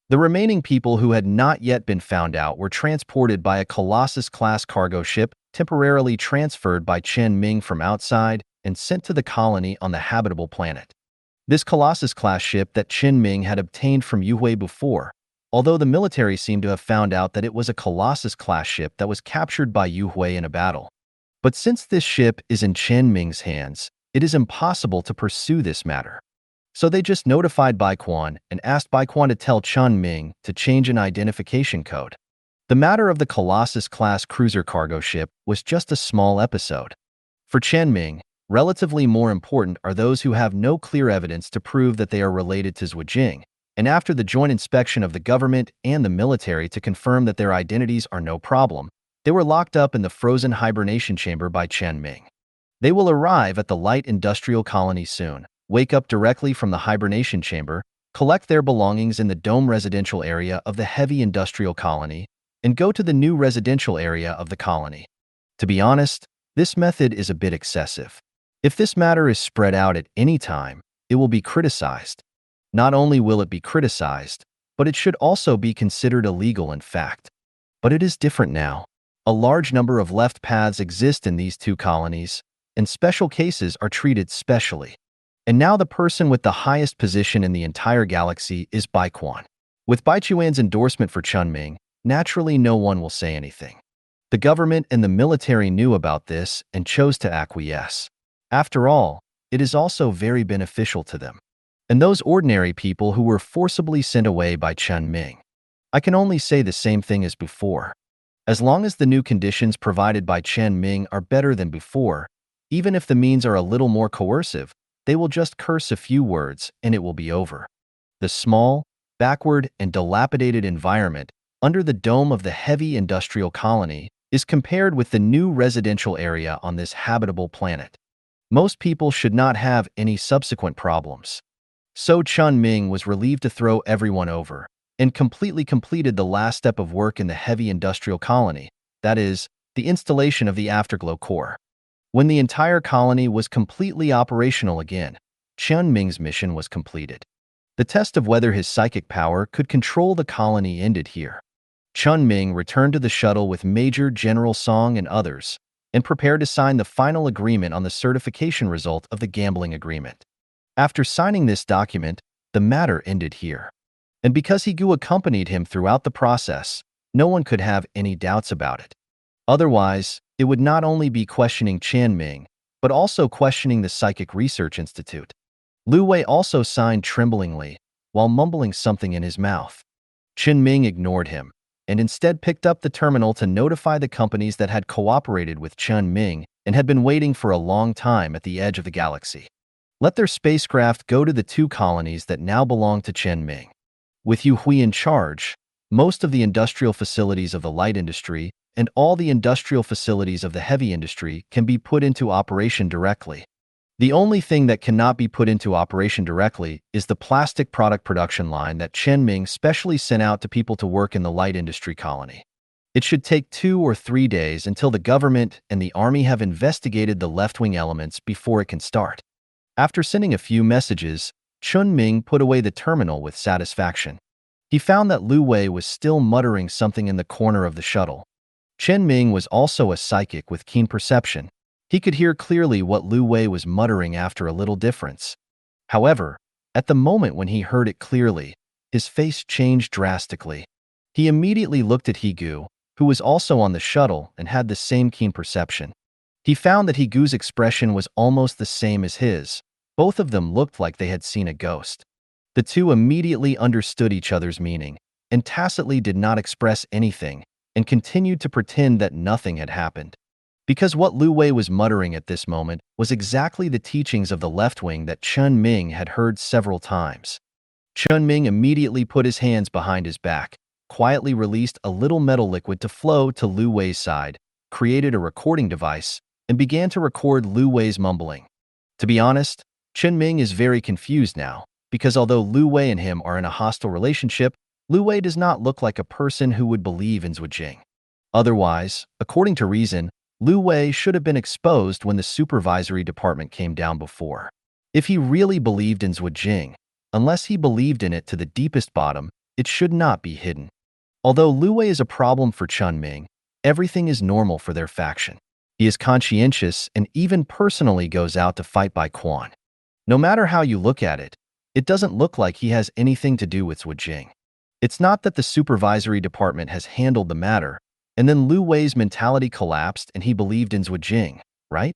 The remaining people who had not yet been found out were transported by a Colossus-class cargo ship temporarily transferred by Chen Ming from outside and sent to the colony on the habitable planet. This Colossus-class ship that Chen Ming had obtained from Yuhui before, although the military seemed to have found out that it was a Colossus-class ship that was captured by Yuhui in a battle. But since this ship is in Chen Ming's hands, it is impossible to pursue this matter. So they just notified Baiquan and asked Baiquan to tell Chen Ming to change an identification code. The matter of the Colossus-class cruiser cargo ship was just a small episode. For Chen Ming, relatively more important are those who have no clear evidence to prove that they are related to Zhuijing, and after the joint inspection of the government and the military to confirm that their identities are no problem, they were locked up in the frozen hibernation chamber by Chen Ming. They will arrive at the light industrial colony soon, wake up directly from the hibernation chamber, collect their belongings in the dome residential area of the heavy industrial colony, and go to the new residential area of the colony. To be honest, this method is a bit excessive. If this matter is spread out at any time, it will be criticized. Not only will it be criticized, but it should also be considered illegal in fact. But it is different now. A large number of left paths exist in these two colonies, and special cases are treated specially. And now the person with the highest position in the entire galaxy is Baiquan. With Baichuan's endorsement for Chen Ming, naturally no one will say anything. The government and the military knew about this and chose to acquiesce. After all, it is also very beneficial to them. And those ordinary people who were forcibly sent away by Chen Ming. I can only say the same thing as before. As long as the new conditions provided by Chen Ming are better than before, even if the means are a little more coercive, they will just curse a few words and it will be over. The small, backward, and dilapidated environment under the dome of the heavy industrial colony is compared with the new residential area on this habitable planet. Most people should not have any subsequent problems. So Chen Ming was relieved to throw everyone over and completely completed the last step of work in the heavy industrial colony, that is, the installation of the afterglow core. When the entire colony was completely operational again, Chen Ming's mission was completed. The test of whether his psychic power could control the colony ended here. Chen Ming returned to the shuttle with Major General Song and others, and prepared to sign the final agreement on the certification result of the gambling agreement. After signing this document, the matter ended here. And because Higu accompanied him throughout the process, no one could have any doubts about it. Otherwise, it would not only be questioning Chen Ming, but also questioning the Psychic Research Institute. Lu Wei also signed tremblingly, while mumbling something in his mouth. Chen Ming ignored him, and instead picked up the terminal to notify the companies that had cooperated with Chen Ming and had been waiting for a long time at the edge of the galaxy. Let their spacecraft go to the two colonies that now belong to Chen Ming. With Yu Hui in charge, most of the industrial facilities of the light industry and all the industrial facilities of the heavy industry can be put into operation directly. The only thing that cannot be put into operation directly is the plastic product production line that Chen Ming specially sent out to people to work in the light industry colony. It should take 2 or 3 days until the government and the army have investigated the left-wing elements before it can start. After sending a few messages, Chen Ming put away the terminal with satisfaction. He found that Lu Wei was still muttering something in the corner of the shuttle. Chen Ming was also a psychic with keen perception. He could hear clearly what Lu Wei was muttering after a little difference. However, at the moment when he heard it clearly, his face changed drastically. He immediately looked at Higu, who was also on the shuttle and had the same keen perception. He found that Higu's expression was almost the same as his. Both of them looked like they had seen a ghost. The two immediately understood each other's meaning, and tacitly did not express anything, and continued to pretend that nothing had happened. Because what Lu Wei was muttering at this moment was exactly the teachings of the left wing that Chen Ming had heard several times. Chen Ming immediately put his hands behind his back, quietly released a little metal liquid to flow to Lu Wei's side, created a recording device, and began to record Lu Wei's mumbling. To be honest, Chen Ming is very confused now, because although Lu Wei and him are in a hostile relationship, Lu Wei does not look like a person who would believe in Zhuijing. Otherwise, according to reason, Lu Wei should have been exposed when the supervisory department came down before. If he really believed in Zhuijing, unless he believed in it to the deepest bottom, It should not be hidden. Although Lu Wei is a problem for Chen Ming, everything is normal for their faction. He is conscientious and even personally goes out to fight Bai Quan. No matter how you look at it, it doesn't look like he has anything to do with Zhu Jing. It's not that the supervisory department has handled the matter, and then Lu Wei's mentality collapsed and he believed in Zhu Jing, right?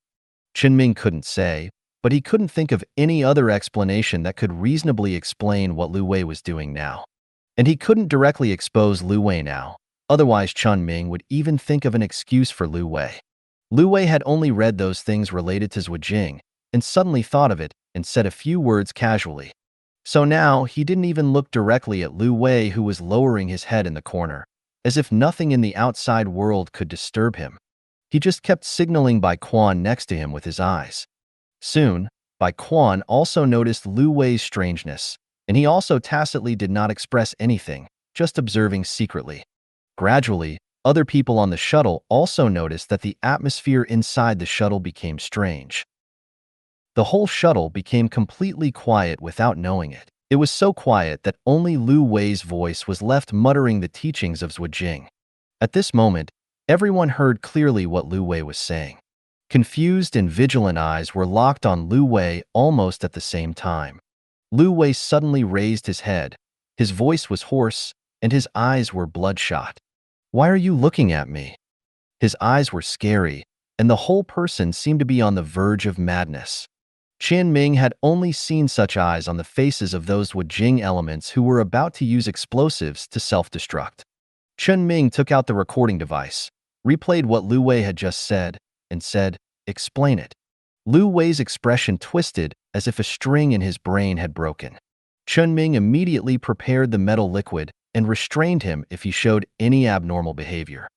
Chen Ming couldn't say, but he couldn't think of any other explanation that could reasonably explain what Lu Wei was doing now. And he couldn't directly expose Lu Wei now, otherwise Chen Ming would even think of an excuse for Lu Wei. Lu Wei had only read those things related to Zhu Jing, and suddenly thought of it and said a few words casually. So now he didn't even look directly at Lu Wei, who was lowering his head in the corner, as if nothing in the outside world could disturb him. He just kept signaling Bai Quan next to him with his eyes. Soon, Bai Quan also noticed Lu Wei's strangeness, and he also tacitly did not express anything, just observing secretly. Gradually, other people on the shuttle also noticed that the atmosphere inside the shuttle became strange. The whole shuttle became completely quiet without knowing it. It was so quiet that only Lu Wei's voice was left muttering the teachings of Zhu Jing. At this moment, everyone heard clearly what Lu Wei was saying. Confused and vigilant eyes were locked on Lu Wei almost at the same time. Lu Wei suddenly raised his head. His voice was hoarse, and his eyes were bloodshot. "Why are you looking at me?" His eyes were scary, and the whole person seemed to be on the verge of madness. Chen Ming had only seen such eyes on the faces of those Zhu Jing elements who were about to use explosives to self-destruct. Chen Ming took out the recording device, replayed what Lu Wei had just said, and said, "Explain it." Lu Wei's expression twisted as if a string in his brain had broken. Chen Ming immediately prepared the metal liquid and restrained him if he showed any abnormal behavior.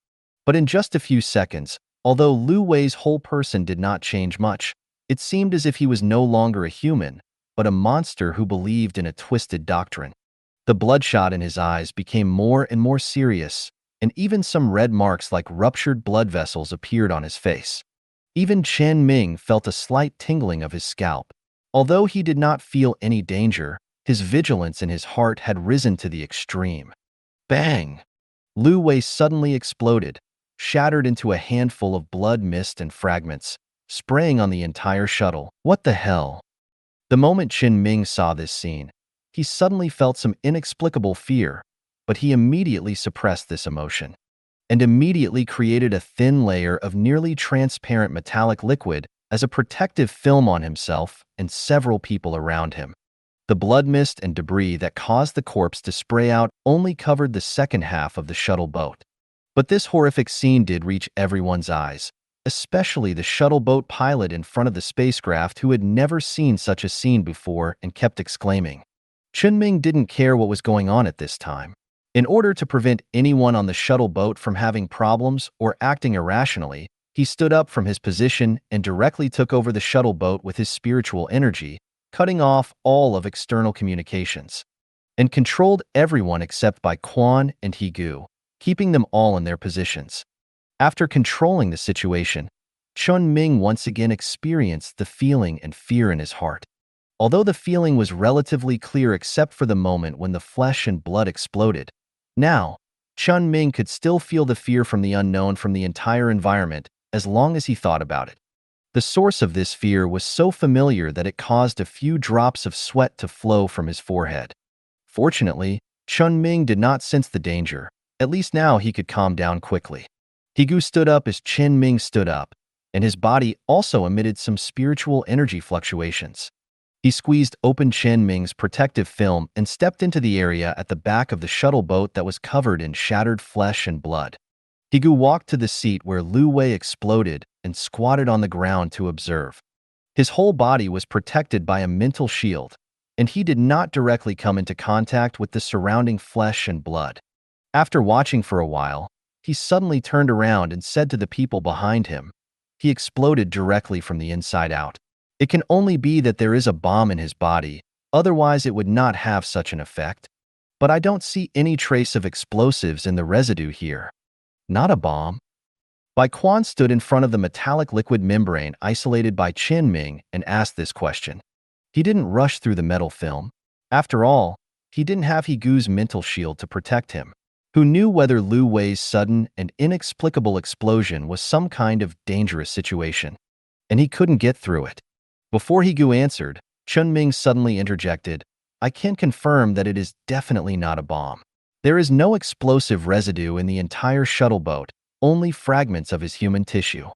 But in just a few seconds, although Lu Wei's whole person did not change much, it seemed as if he was no longer a human, but a monster who believed in a twisted doctrine. The bloodshot in his eyes became more and more serious, and even some red marks like ruptured blood vessels appeared on his face. Even Chen Ming felt a slight tingling of his scalp. Although he did not feel any danger, his vigilance in his heart had risen to the extreme. Bang! Lu Wei suddenly exploded, shattered into a handful of blood mist and fragments, spraying on the entire shuttle. What the hell? The moment Chen Ming saw this scene, he suddenly felt some inexplicable fear, but he immediately suppressed this emotion and immediately created a thin layer of nearly transparent metallic liquid as a protective film on himself and several people around him. The blood mist and debris that caused the corpse to spray out only covered the second half of the shuttle boat. But this horrific scene did reach everyone's eyes, especially the shuttle boat pilot in front of the spacecraft, who had never seen such a scene before and kept exclaiming. Chen Ming didn't care what was going on at this time. In order to prevent anyone on the shuttle boat from having problems or acting irrationally, he stood up from his position and directly took over the shuttle boat with his spiritual energy, cutting off all of external communications, and controlled everyone except Bai Quan and He Gu, keeping them all in their positions. After controlling the situation, Chen Ming once again experienced the feeling and fear in his heart. Although the feeling was relatively clear except for the moment when the flesh and blood exploded, now, Chen Ming could still feel the fear from the unknown from the entire environment as long as he thought about it. The source of this fear was so familiar that it caused a few drops of sweat to flow from his forehead. Fortunately, Chen Ming did not sense the danger. At least now he could calm down quickly. He Gu stood up as Chen Ming stood up, and his body also emitted some spiritual energy fluctuations. He squeezed open Chen Ming's protective film and stepped into the area at the back of the shuttle boat that was covered in shattered flesh and blood. He Gu walked to the seat where Lu Wei exploded and squatted on the ground to observe. His whole body was protected by a mental shield, and he did not directly come into contact with the surrounding flesh and blood. After watching for a while, he suddenly turned around and said to the people behind him, "He exploded directly from the inside out. It can only be that there is a bomb in his body, otherwise it would not have such an effect. But I don't see any trace of explosives in the residue here." Not a bomb? Bai Quan stood in front of the metallic liquid membrane isolated by Chen Ming and asked this question. He didn't rush through the metal film. After all, he didn't have Higu's mental shield to protect him. Who knew whether Lu Wei's sudden and inexplicable explosion was some kind of dangerous situation, and he couldn't get through it. Before Higu answered, Chen Ming suddenly interjected, "I can confirm that it is definitely not a bomb. There is no explosive residue in the entire shuttle boat, only fragments of his human tissue."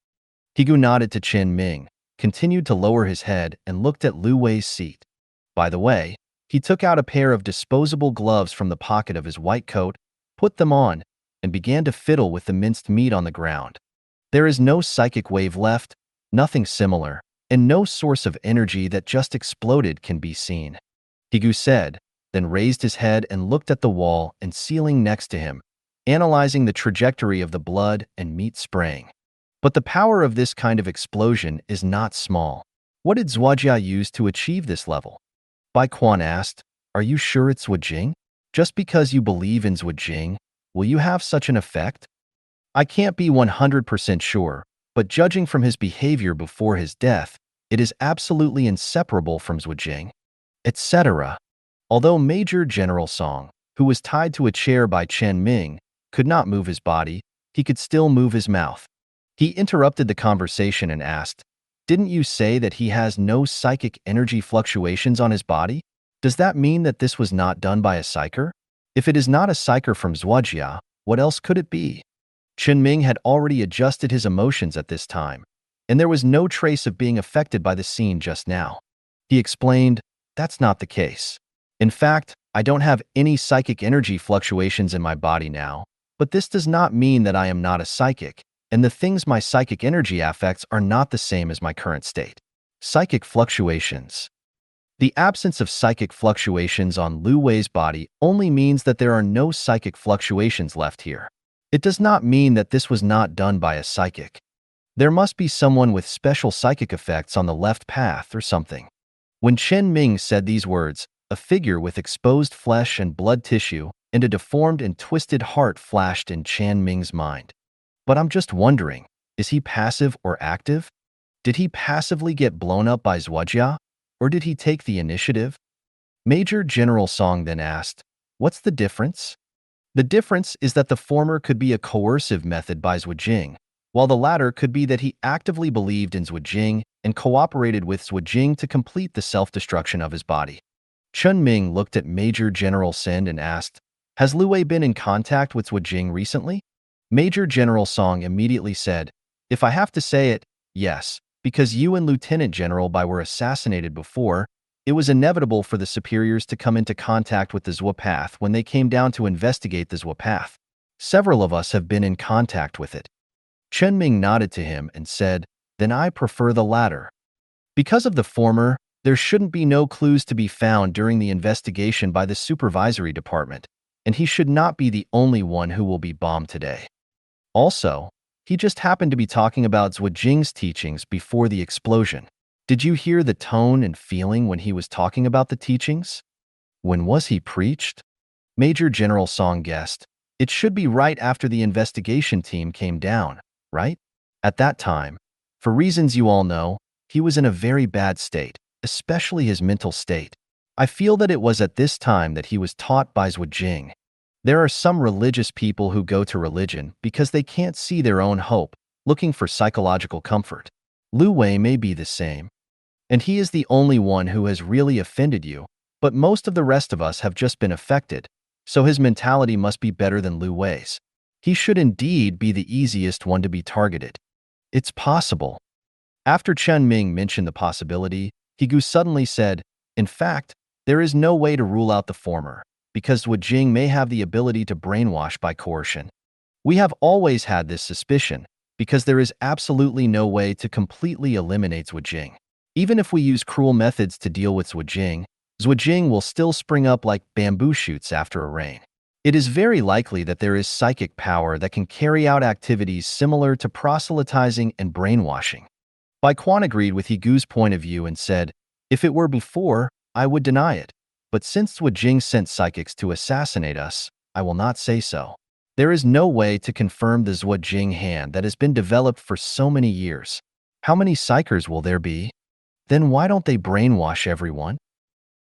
Higu nodded to Chen Ming, continued to lower his head, and looked at Lu Wei's seat. By the way, he took out a pair of disposable gloves from the pocket of his white coat, put them on, and began to fiddle with the minced meat on the ground. There is no psychic wave left, nothing similar, and no source of energy that just exploded can be seen, Higu said, then raised his head and looked at the wall and ceiling next to him, analyzing the trajectory of the blood and meat spraying. But the power of this kind of explosion is not small. What did Zhuojia use to achieve this level? Bai Quan asked, "Are you sure it's Zhuojing? Just because you believe in Zhuojing, will you have such an effect?" "I can't be 100% sure, but judging from his behavior before his death, it is absolutely inseparable from Zhuojing," etc. Although Major General Song, who was tied to a chair by Chen Ming, could not move his body, he could still move his mouth. He interrupted the conversation and asked, "Didn't you say that he has no psychic energy fluctuations on his body? Does that mean that this was not done by a psyker? If it is not a psyker from Zhuojia, what else could it be?" Chen Ming had already adjusted his emotions at this time, and there was no trace of being affected by the scene just now. He explained, "That's not the case. In fact, I don't have any psychic energy fluctuations in my body now, but this does not mean that I am not a psychic, and the things my psychic energy affects are not the same as my current state." Psychic fluctuations. The absence of psychic fluctuations on Lu Wei's body only means that there are no psychic fluctuations left here. It does not mean that this was not done by a psychic. There must be someone with special psychic effects on the left path or something. When Chen Ming said these words, a figure with exposed flesh and blood tissue and a deformed and twisted heart flashed in Chen Ming's mind. "But I'm just wondering, is he passive or active? Did he passively get blown up by Zhuojia, or did he take the initiative?" Major General Song then asked, "What's the difference?" "The difference is that the former could be a coercive method by Zhuojing, while the latter could be that he actively believed in Zhuojing and cooperated with Zhuojing to complete the self-destruction of his body." Chen Ming looked at Major General Send and asked, "Has Lu Wei been in contact with Zhuojing recently?" Major General Song immediately said, "If I have to say it, yes, because you and Lieutenant General Bai were assassinated before, it was inevitable for the superiors to come into contact with the Zhuo path when they came down to investigate the Zhuo path. Several of us have been in contact with it." Chen Ming nodded to him and said, "Then I prefer the latter. Because of the former, there shouldn't be no clues to be found during the investigation by the supervisory department, and he should not be the only one who will be bombed today. Also, he just happened to be talking about Zhuojing's teachings before the explosion. Did you hear the tone and feeling when he was talking about the teachings? When was he preached?" Major General Song guessed, "It should be right after the investigation team came down, right? At that time, for reasons you all know, he was in a very bad state, especially his mental state. I feel that it was at this time that he was taught by Zhuojing. There are some religious people who go to religion because they can't see their own hope, looking for psychological comfort. Lu Wei may be the same. And he is the only one who has really offended you, but most of the rest of us have just been affected, so his mentality must be better than Lu Wei's. He should indeed be the easiest one to be targeted." "It's possible." After Chen Ming mentioned the possibility, Higu suddenly said, "In fact, there is no way to rule out the former, because Zhuojing may have the ability to brainwash by coercion. We have always had this suspicion, because there is absolutely no way to completely eliminate Zhuojing. Even if we use cruel methods to deal with Zhuojing, Zhuojing will still spring up like bamboo shoots after a rain. It is very likely that there is psychic power that can carry out activities similar to proselytizing and brainwashing." Bai Quan agreed with Higu's point of view and said, "If it were before, I would deny it. But since Zhuojing sent psychics to assassinate us, I will not say so. There is no way to confirm the Zhuojing hand that has been developed for so many years. How many psychers will there be? Then why don't they brainwash everyone?"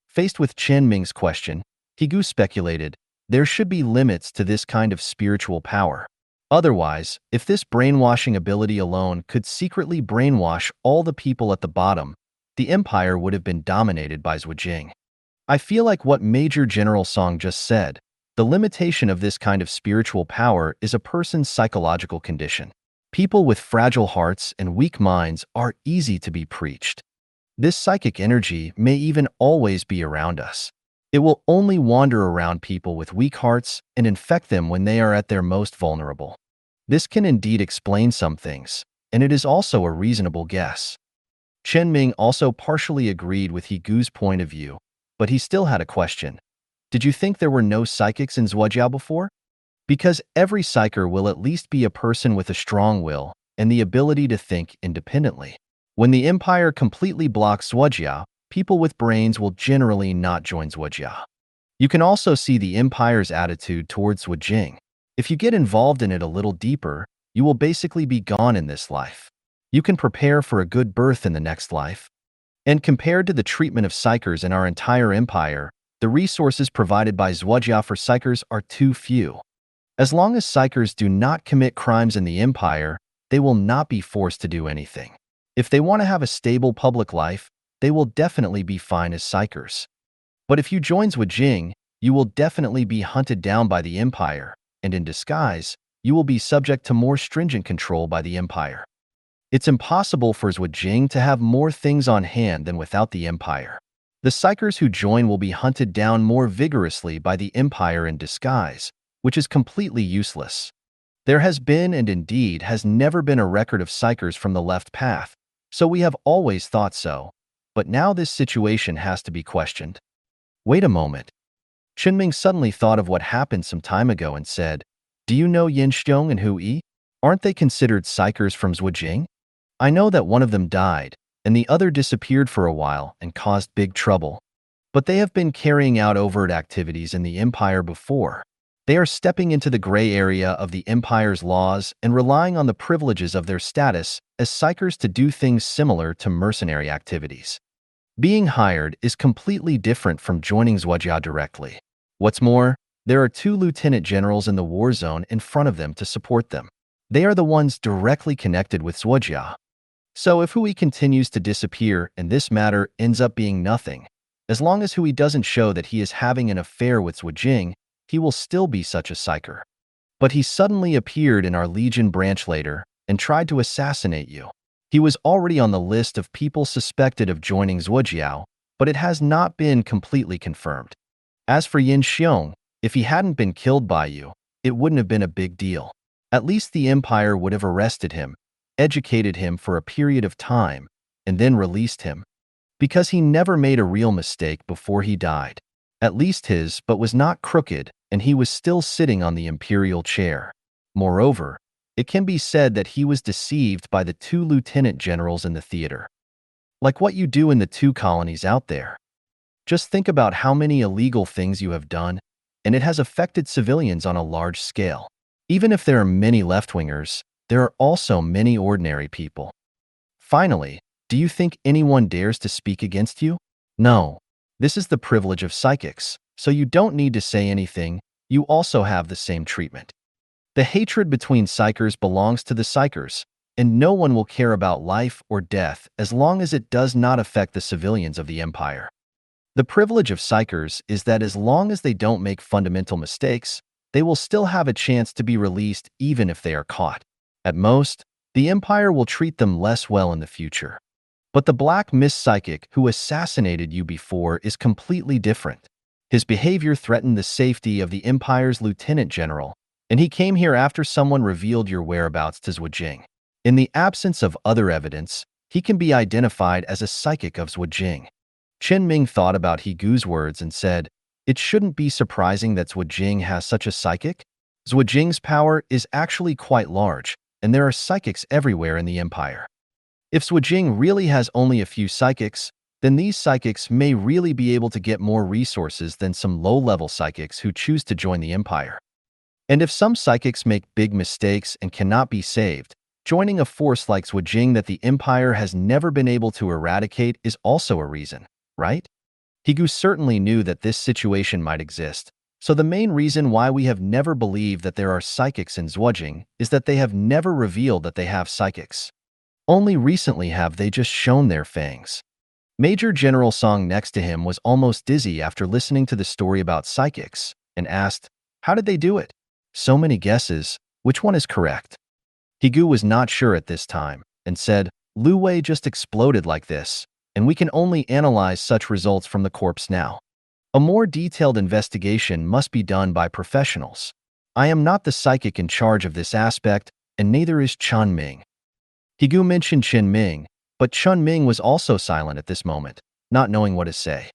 Faced with Chen Ming's question, Higu speculated, there should be limits to this kind of spiritual power. Otherwise, if this brainwashing ability alone could secretly brainwash all the people at the bottom, the empire would have been dominated by Zhujiang. I feel like what Major General Song just said, the limitation of this kind of spiritual power is a person's psychological condition. People with fragile hearts and weak minds are easy to be preached. This psychic energy may even always be around us. It will only wander around people with weak hearts and infect them when they are at their most vulnerable. This can indeed explain some things, and it is also a reasonable guess. Chen Ming also partially agreed with Higu's point of view, but he still had a question. Did you think there were no psychics in Zhujiao before? Because every psyker will at least be a person with a strong will and the ability to think independently. When the empire completely blocks Zhujiao, people with brains will generally not join Zhujiao. You can also see the empire's attitude towards Zhujiang. If you get involved in it a little deeper, you will basically be gone in this life. You can prepare for a good birth in the next life. And compared to the treatment of psykers in our entire empire, the resources provided by Zhujiao for psykers are too few. As long as psykers do not commit crimes in the empire, they will not be forced to do anything. If they want to have a stable public life, they will definitely be fine as psykers. But if you join Zhujiang, you will definitely be hunted down by the empire, and in disguise, you will be subject to more stringent control by the empire. It's impossible for Zhujiang to have more things on hand than without the empire. The psykers who join will be hunted down more vigorously by the empire in disguise, which is completely useless. There has been and indeed has never been a record of psykers from the left path, so we have always thought so, but now this situation has to be questioned. Wait a moment. Chen Ming suddenly thought of what happened some time ago and said, do you know Yin Xiong and Hu Yi? Aren't they considered psykers from Zhujiang? I know that one of them died, and the other disappeared for a while and caused big trouble. But they have been carrying out overt activities in the empire before. They are stepping into the gray area of the empire's laws and relying on the privileges of their status as psykers to do things similar to mercenary activities. Being hired is completely different from joining Zhujiao directly. What's more, there are 2 lieutenant generals in the war zone in front of them to support them. They are the ones directly connected with Zhujiao. So if Hui continues to disappear and this matter ends up being nothing, as long as Hui doesn't show that he is having an affair with Zhujiang, he will still be such a psyker. But he suddenly appeared in our Legion branch later and tried to assassinate you. He was already on the list of people suspected of joining Zhujiao, but it has not been completely confirmed. As for Yin Xiong, if he hadn't been killed by you, it wouldn't have been a big deal. At least the empire would have arrested him, educated him for a period of time, and then released him. Because he never made a real mistake before he died. At least his but was not crooked, and he was still sitting on the imperial chair. Moreover, it can be said that he was deceived by the 2 lieutenant generals in the theater. Like what you do in the 2 colonies out there. Just think about how many illegal things you have done, and it has affected civilians on a large scale. Even if there are many left-wingers, there are also many ordinary people. Finally, do you think anyone dares to speak against you? No. This is the privilege of psychics, so you don't need to say anything, you also have the same treatment. The hatred between psykers belongs to the psykers, and no one will care about life or death as long as it does not affect the civilians of the empire. The privilege of psykers is that as long as they don't make fundamental mistakes, they will still have a chance to be released even if they are caught. At most, the empire will treat them less well in the future. But the Black Mist psychic who assassinated you before is completely different. His behavior threatened the safety of the empire's lieutenant general, and he came here after someone revealed your whereabouts to Zhujiang. In the absence of other evidence, he can be identified as a psychic of Zhujiang. Chen Ming thought about Higu's words and said, it shouldn't be surprising that Zhujiang has such a psychic. Zhujiang's power is actually quite large, and there are psychics everywhere in the empire. If Zhujiang really has only a few psychics, then these psychics may really be able to get more resources than some low-level psychics who choose to join the empire. And if some psychics make big mistakes and cannot be saved, joining a force like Zhujiang that the empire has never been able to eradicate is also a reason, right? Higu certainly knew that this situation might exist, so the main reason why we have never believed that there are psychics in Zhuojing is that they have never revealed that they have psychics. Only recently have they just shown their fangs. Major General Song next to him was almost dizzy after listening to the story about psychics and asked, "How did they do it? So many guesses, which one is correct?" Higu was not sure at this time and said, "Lu Wei just exploded like this, and we can only analyze such results from the corpse now. A more detailed investigation must be done by professionals. I am not the psychic in charge of this aspect, and neither is Chen Ming." Higu mentioned Chen Ming, but Chen Ming was also silent at this moment, not knowing what to say.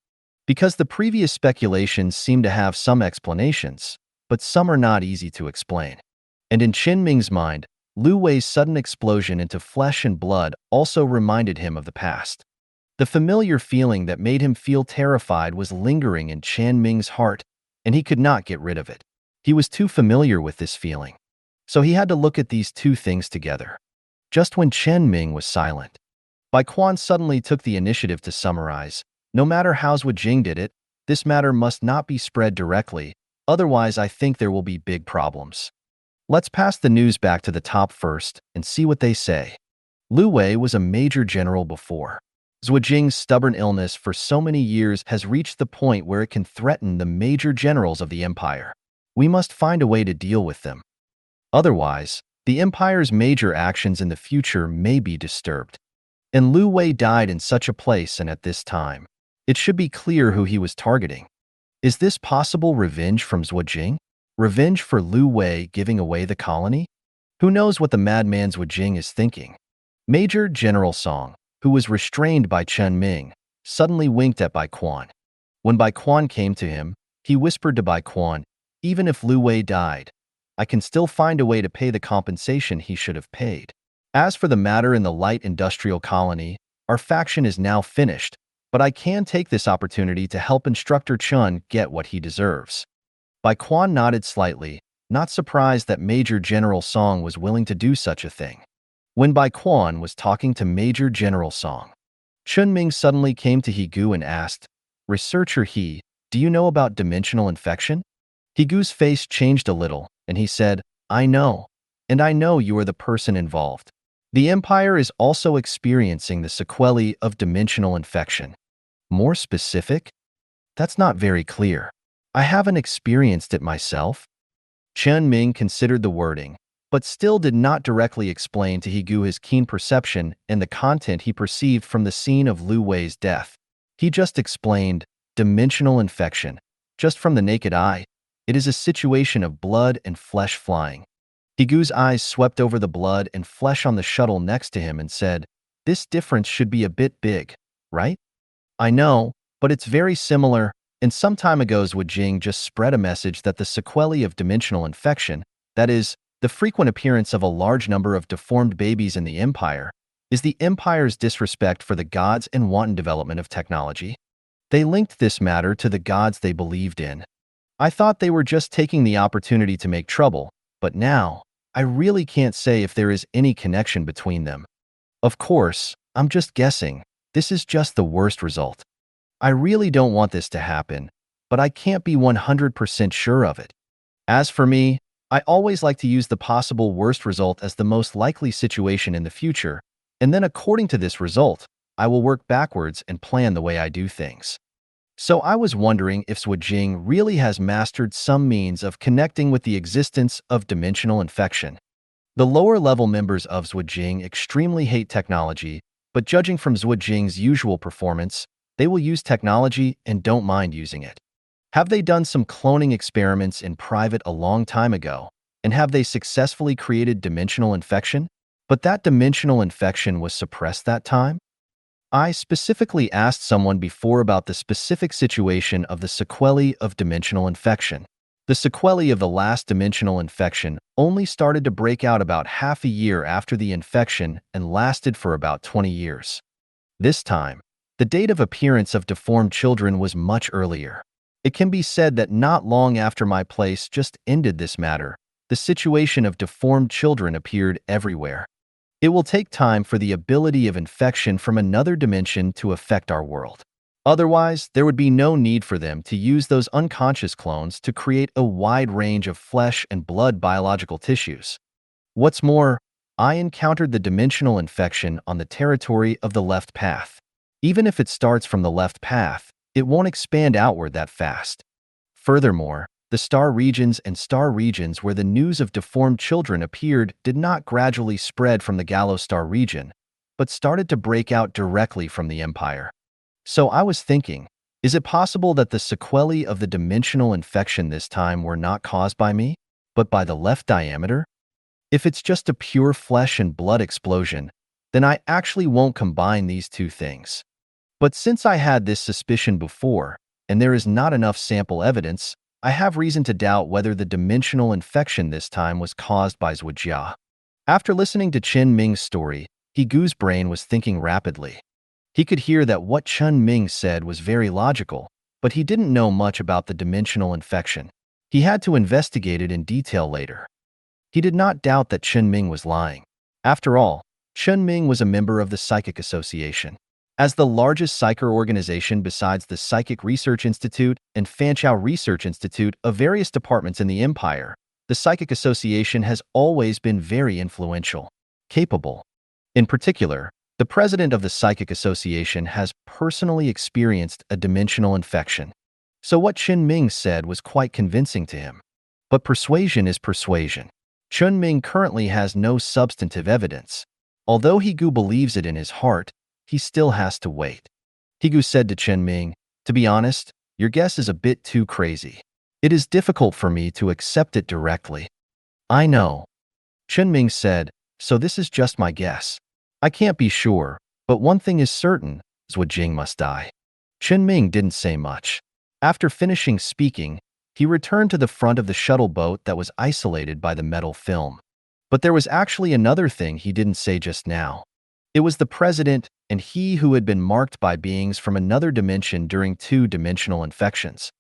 Because the previous speculations seem to have some explanations, but some are not easy to explain. And in Chen Ming's mind, Lu Wei's sudden explosion into flesh and blood also reminded him of the past. The familiar feeling that made him feel terrified was lingering in Chen Ming's heart, and he could not get rid of it. He was too familiar with this feeling. So he had to look at these two things together. Just when Chen Ming was silent, Bai Quan suddenly took the initiative to summarize. "No matter how Zhuo Jing did it, this matter must not be spread directly, otherwise I think there will be big problems. Let's pass the news back to the top first and see what they say." Lu Wei was a major general before. Zhuo Jing's stubborn illness for so many years has reached the point where it can threaten the major generals of the empire. We must find a way to deal with them. Otherwise, the empire's major actions in the future may be disturbed. And Lu Wei died in such a place and at this time. It should be clear who he was targeting. Is this possible revenge from Zhuo Jing? Revenge for Lu Wei giving away the colony? Who knows what the madman Zhuo Jing is thinking? Major General Song, who was restrained by Chen Ming, suddenly winked at Bai Quan. When Bai Quan came to him, he whispered to Bai Quan, "Even if Lu Wei died, I can still find a way to pay the compensation he should have paid. As for the matter in the light industrial colony, our faction is now finished, but I can take this opportunity to help Instructor Chun get what he deserves." Bai Quan nodded slightly, not surprised that Major General Song was willing to do such a thing. When Bai Quan was talking to Major General Song, Chen Ming suddenly came to Higu and asked, "Researcher He, do you know about dimensional infection?" Higu's face changed a little, and he said, "I know, and I know you are the person involved. The Empire is also experiencing the sequelae of dimensional infection." More specific? That's not very clear. I haven't experienced it myself. Chen Ming considered the wording, but still did not directly explain to Higu his keen perception and the content he perceived from the scene of Lu Wei's death. He just explained, "Dimensional infection. Just from the naked eye, it is a situation of blood and flesh flying." Higu's eyes swept over the blood and flesh on the shuttle next to him and said, "This difference should be a bit big, right?" "I know, but it's very similar, and some time ago Zhuo Jing just spread a message that the sequelae of dimensional infection, that is, the frequent appearance of a large number of deformed babies in the Empire, is the Empire's disrespect for the gods and wanton development of technology. They linked this matter to the gods they believed in. I thought they were just taking the opportunity to make trouble, but now, I really can't say if there is any connection between them. Of course, I'm just guessing. This is just the worst result. I really don't want this to happen, but I can't be 100% sure of it. As for me, I always like to use the possible worst result as the most likely situation in the future, and then according to this result, I will work backwards and plan the way I do things. So I was wondering if Zhuo Jing really has mastered some means of connecting with the existence of dimensional infection. The lower-level members of Zhuo Jing extremely hate technology, but judging from Zhuo Jing's usual performance, they will use technology and don't mind using it. Have they done some cloning experiments in private a long time ago, and have they successfully created dimensional infection? But that dimensional infection was suppressed that time? I specifically asked someone before about the specific situation of the sequelae of dimensional infection. The sequelae of the last dimensional infection only started to break out about half a year after the infection and lasted for about 20 years. This time, the date of appearance of deformed children was much earlier. It can be said that not long after my place just ended this matter, the situation of deformed children appeared everywhere. It will take time for the ability of infection from another dimension to affect our world. Otherwise, there would be no need for them to use those unconscious clones to create a wide range of flesh and blood biological tissues. What's more, I encountered the dimensional infection on the territory of the left path. Even if it starts from the left path, it won't expand outward that fast. Furthermore, the star regions where the news of deformed children appeared did not gradually spread from the Gallo star region, but started to break out directly from the Empire. So I was thinking, is it possible that the sequelae of the dimensional infection this time were not caused by me, but by the left diameter? If it's just a pure flesh and blood explosion, then I actually won't combine these two things. But since I had this suspicion before, and there is not enough sample evidence, I have reason to doubt whether the dimensional infection this time was caused by Zhuojia. After listening to Chen Ming's story, Higu's brain was thinking rapidly. He could hear that what Chen Ming said was very logical, but he didn't know much about the dimensional infection. He had to investigate it in detail later. He did not doubt that Chen Ming was lying. After all, Chen Ming was a member of the Psychic Association. As the largest psychic organization besides the Psychic Research Institute and Fanchao Research Institute of various departments in the Empire, the Psychic Association has always been very influential, capable. In particular, the president of the Psychic Association has personally experienced a dimensional infection. So what Chen Ming said was quite convincing to him. But persuasion is persuasion. Chen Ming currently has no substantive evidence. Although Higu believes it in his heart, he still has to wait. Higu said to Chen Ming, "To be honest, your guess is a bit too crazy. It is difficult for me to accept it directly." "I know." Chen Ming said, "So this is just my guess. I can't be sure, but one thing is certain, Zhuojing must die." Chen Ming didn't say much. After finishing speaking, he returned to the front of the shuttle boat that was isolated by the metal film. But there was actually another thing he didn't say just now. It was the president and he who had been marked by beings from another dimension during two-dimensional infections.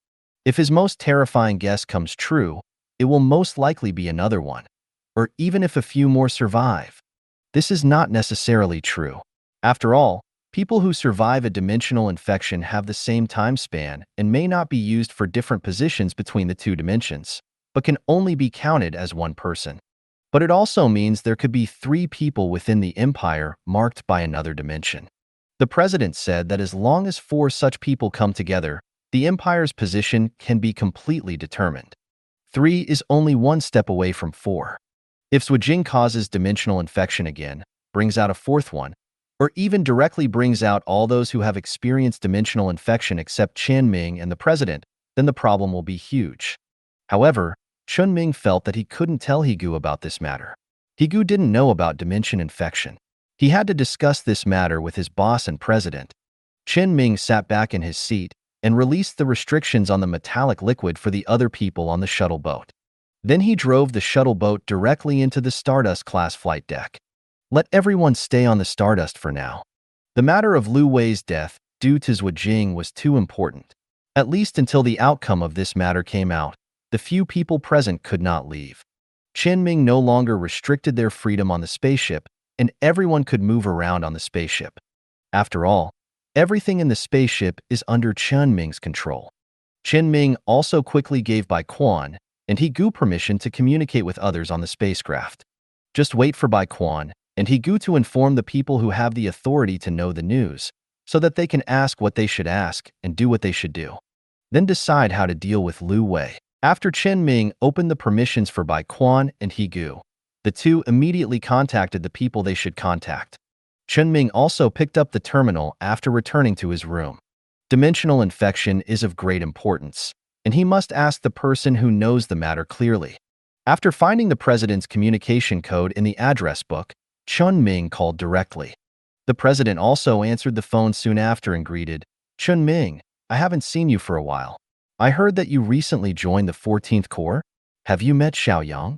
If his most terrifying guess comes true, it will most likely be another one, or even if a few more survive. This is not necessarily true. After all, people who survive a dimensional infection have the same time span and may not be used for different positions between the two dimensions, but can only be counted as one person. But it also means there could be 3 people within the Empire marked by another dimension. The president said that as long as 4 such people come together, the Empire's position can be completely determined. 3 is only one step away from 4. If Zhuojing causes dimensional infection again, brings out a 4th one, or even directly brings out all those who have experienced dimensional infection except Chen Ming and the president, then the problem will be huge. However, Chen Ming felt that he couldn't tell Higu about this matter. Higu didn't know about dimension infection. He had to discuss this matter with his boss and president. Chen Ming sat back in his seat and released the restrictions on the metallic liquid for the other people on the shuttle boat. Then he drove the shuttle boat directly into the Stardust class flight deck. Let everyone stay on the Stardust for now. The matter of Lu Wei's death due to Zhuojing was too important. At least until the outcome of this matter came out, the few people present could not leave. Chen Ming no longer restricted their freedom on the spaceship, and everyone could move around on the spaceship. After all, everything in the spaceship is under Chen Ming's control. Chen Ming also quickly gave Bai Quan and Higu permission to communicate with others on the spacecraft. Just wait for Bai Quan and Higu to inform the people who have the authority to know the news, so that they can ask what they should ask and do what they should do. Then decide how to deal with Lu Wei. After Chen Ming opened the permissions for Bai Quan and Higu, the two immediately contacted the people they should contact. Chen Ming also picked up the terminal after returning to his room. Dimensional infection is of great importance, and he must ask the person who knows the matter clearly. After finding the president's communication code in the address book, Chen Ming called directly. The president also answered the phone soon after and greeted, "Chen Ming, I haven't seen you for a while. I heard that you recently joined the 14th Corps. Have you met Xiaoyang?"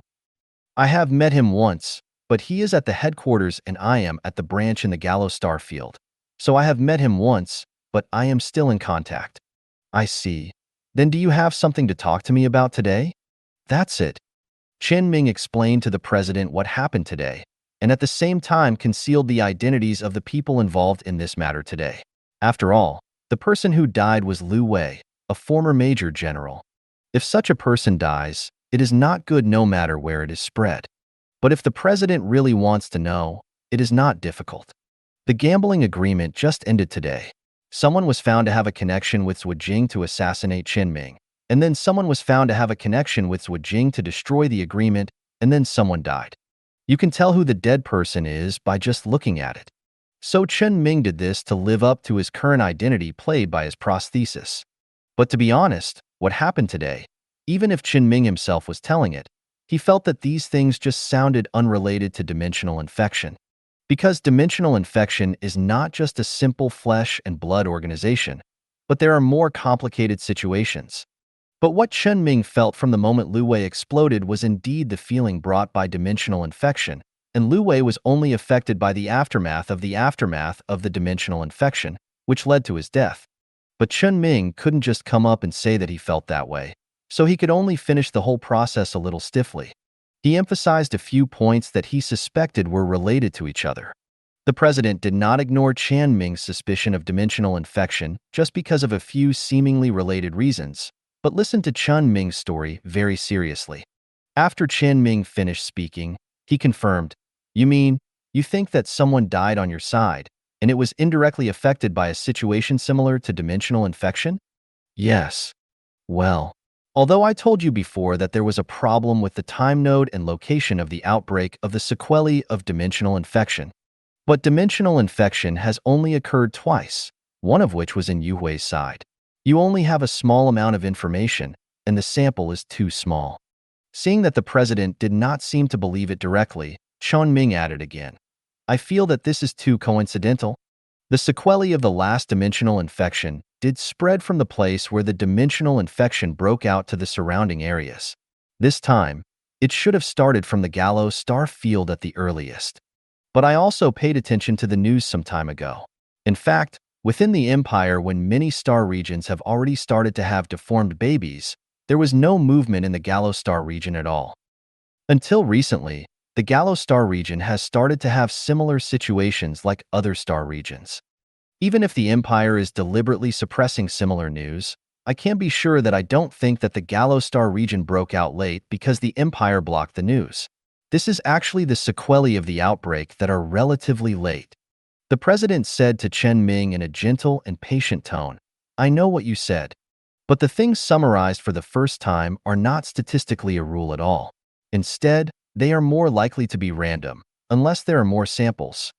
"I have met him once, but he is at the headquarters and I am at the branch in the Gallo Star field. So I have met him once, but I am still in contact." "I see. Then do you have something to talk to me about today?" "That's it." Chen Ming explained to the president what happened today, and at the same time concealed the identities of the people involved in this matter today. After all, The person who died was Liu Wei, a former major general. If such a person dies, it is not good no matter where it is spread. But if the president really wants to know, it is not difficult. The gambling agreement just ended today. Someone was found to have a connection with Zhu Jing to assassinate Chen Ming, and then someone was found to have a connection with Zhu Jing to destroy the agreement, and then someone died. You can tell who the dead person is by just looking at it. So Chen Ming did this to live up to his current identity played by his prosthesis. But to be honest, what happened today, even if Chen Ming himself was telling it, he felt that these things just sounded unrelated to dimensional infection. Because dimensional infection is not just a simple flesh and blood organization, but there are more complicated situations. But what Chen Ming felt from the moment Liu Wei exploded was indeed the feeling brought by dimensional infection, and Liu Wei was only affected by the aftermath of the dimensional infection, which led to his death. But Chen Ming couldn't just come up and say that he felt that way, so he could only finish the whole process a little stiffly. He emphasized a few points that he suspected were related to each other. The president did not ignore Chen Ming's suspicion of dimensional infection just because of a few seemingly related reasons, but listened to Chen Ming's story very seriously. After Chen Ming finished speaking, he confirmed, "You mean, you think that someone died on your side, and it was indirectly affected by a situation similar to dimensional infection?" "Yes. Well, although I told you before that there was a problem with the time node and location of the outbreak of the sequelae of dimensional infection. But dimensional infection has only occurred twice, one of which was in Yu Hui's side. You only have a small amount of information, and the sample is too small." Seeing that the president did not seem to believe it directly, Chen Ming added again, "I feel that this is too coincidental. The sequelae of the last dimensional infection did spread from the place where the dimensional infection broke out to the surrounding areas. This time, it should have started from the Gallo star field at the earliest. But I also paid attention to the news some time ago. In fact, within the Empire, when many star regions have already started to have deformed babies, there was no movement in the Gallo star region at all. Until recently, the Gallo star region has started to have similar situations like other star regions. Even if the Empire is deliberately suppressing similar news, I can be sure that I don't think that the Gallo star region broke out late because the Empire blocked the news. This is actually the sequelae of the outbreak that are relatively late." The president said to Chen Ming in a gentle and patient tone, "I know what you said, but the things summarized for the first time are not statistically a rule at all. Instead, they are more likely to be random, unless there are more samples."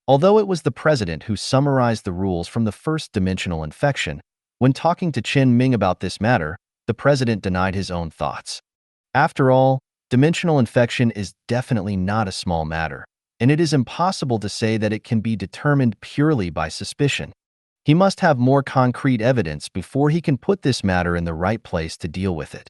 Although it was the president who summarized the rules from the first dimensional infection, when talking to Chen Ming about this matter, the president denied his own thoughts. After all, dimensional infection is definitely not a small matter, and it is impossible to say that it can be determined purely by suspicion. He must have more concrete evidence before he can put this matter in the right place to deal with it.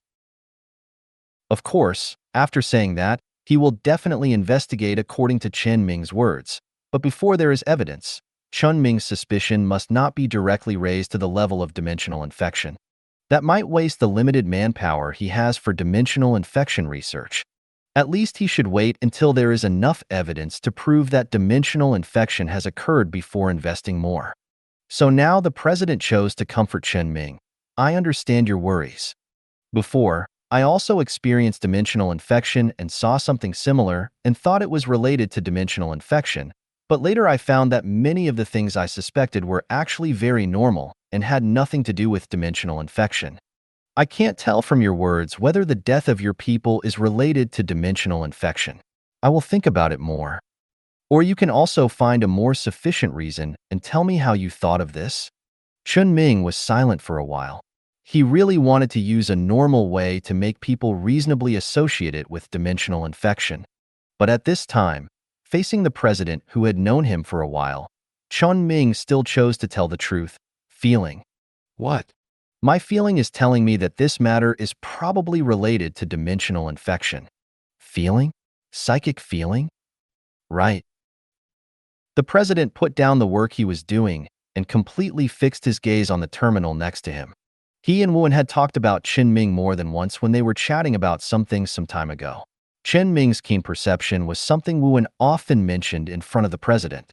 Of course, after saying that, he will definitely investigate according to Chen Ming's words. But before there is evidence, Chen Ming's suspicion must not be directly raised to the level of dimensional infection. That might waste the limited manpower he has for dimensional infection research. At least he should wait until there is enough evidence to prove that dimensional infection has occurred before investing more. So now the president chose to comfort Chen Ming. "I understand your worries. Before, I also experienced dimensional infection and saw something similar and thought it was related to dimensional infection. But later I found that many of the things I suspected were actually very normal and had nothing to do with dimensional infection. I can't tell from your words whether the death of your people is related to dimensional infection. I will think about it more. Or you can also find a more sufficient reason and tell me how you thought of this." Chen Ming was silent for a while. He really wanted to use a normal way to make people reasonably associate it with dimensional infection. But at this time, facing the president who had known him for a while, Chen Ming still chose to tell the truth. "Feeling." "What?" "My feeling is telling me that this matter is probably related to dimensional infection." "Feeling? Psychic feeling?" "Right." The president put down the work he was doing and completely fixed his gaze on the terminal next to him. He and Wen had talked about Chen Ming more than once when they were chatting about some things some time ago. Chen Ming's keen perception was something Wen often mentioned in front of the president.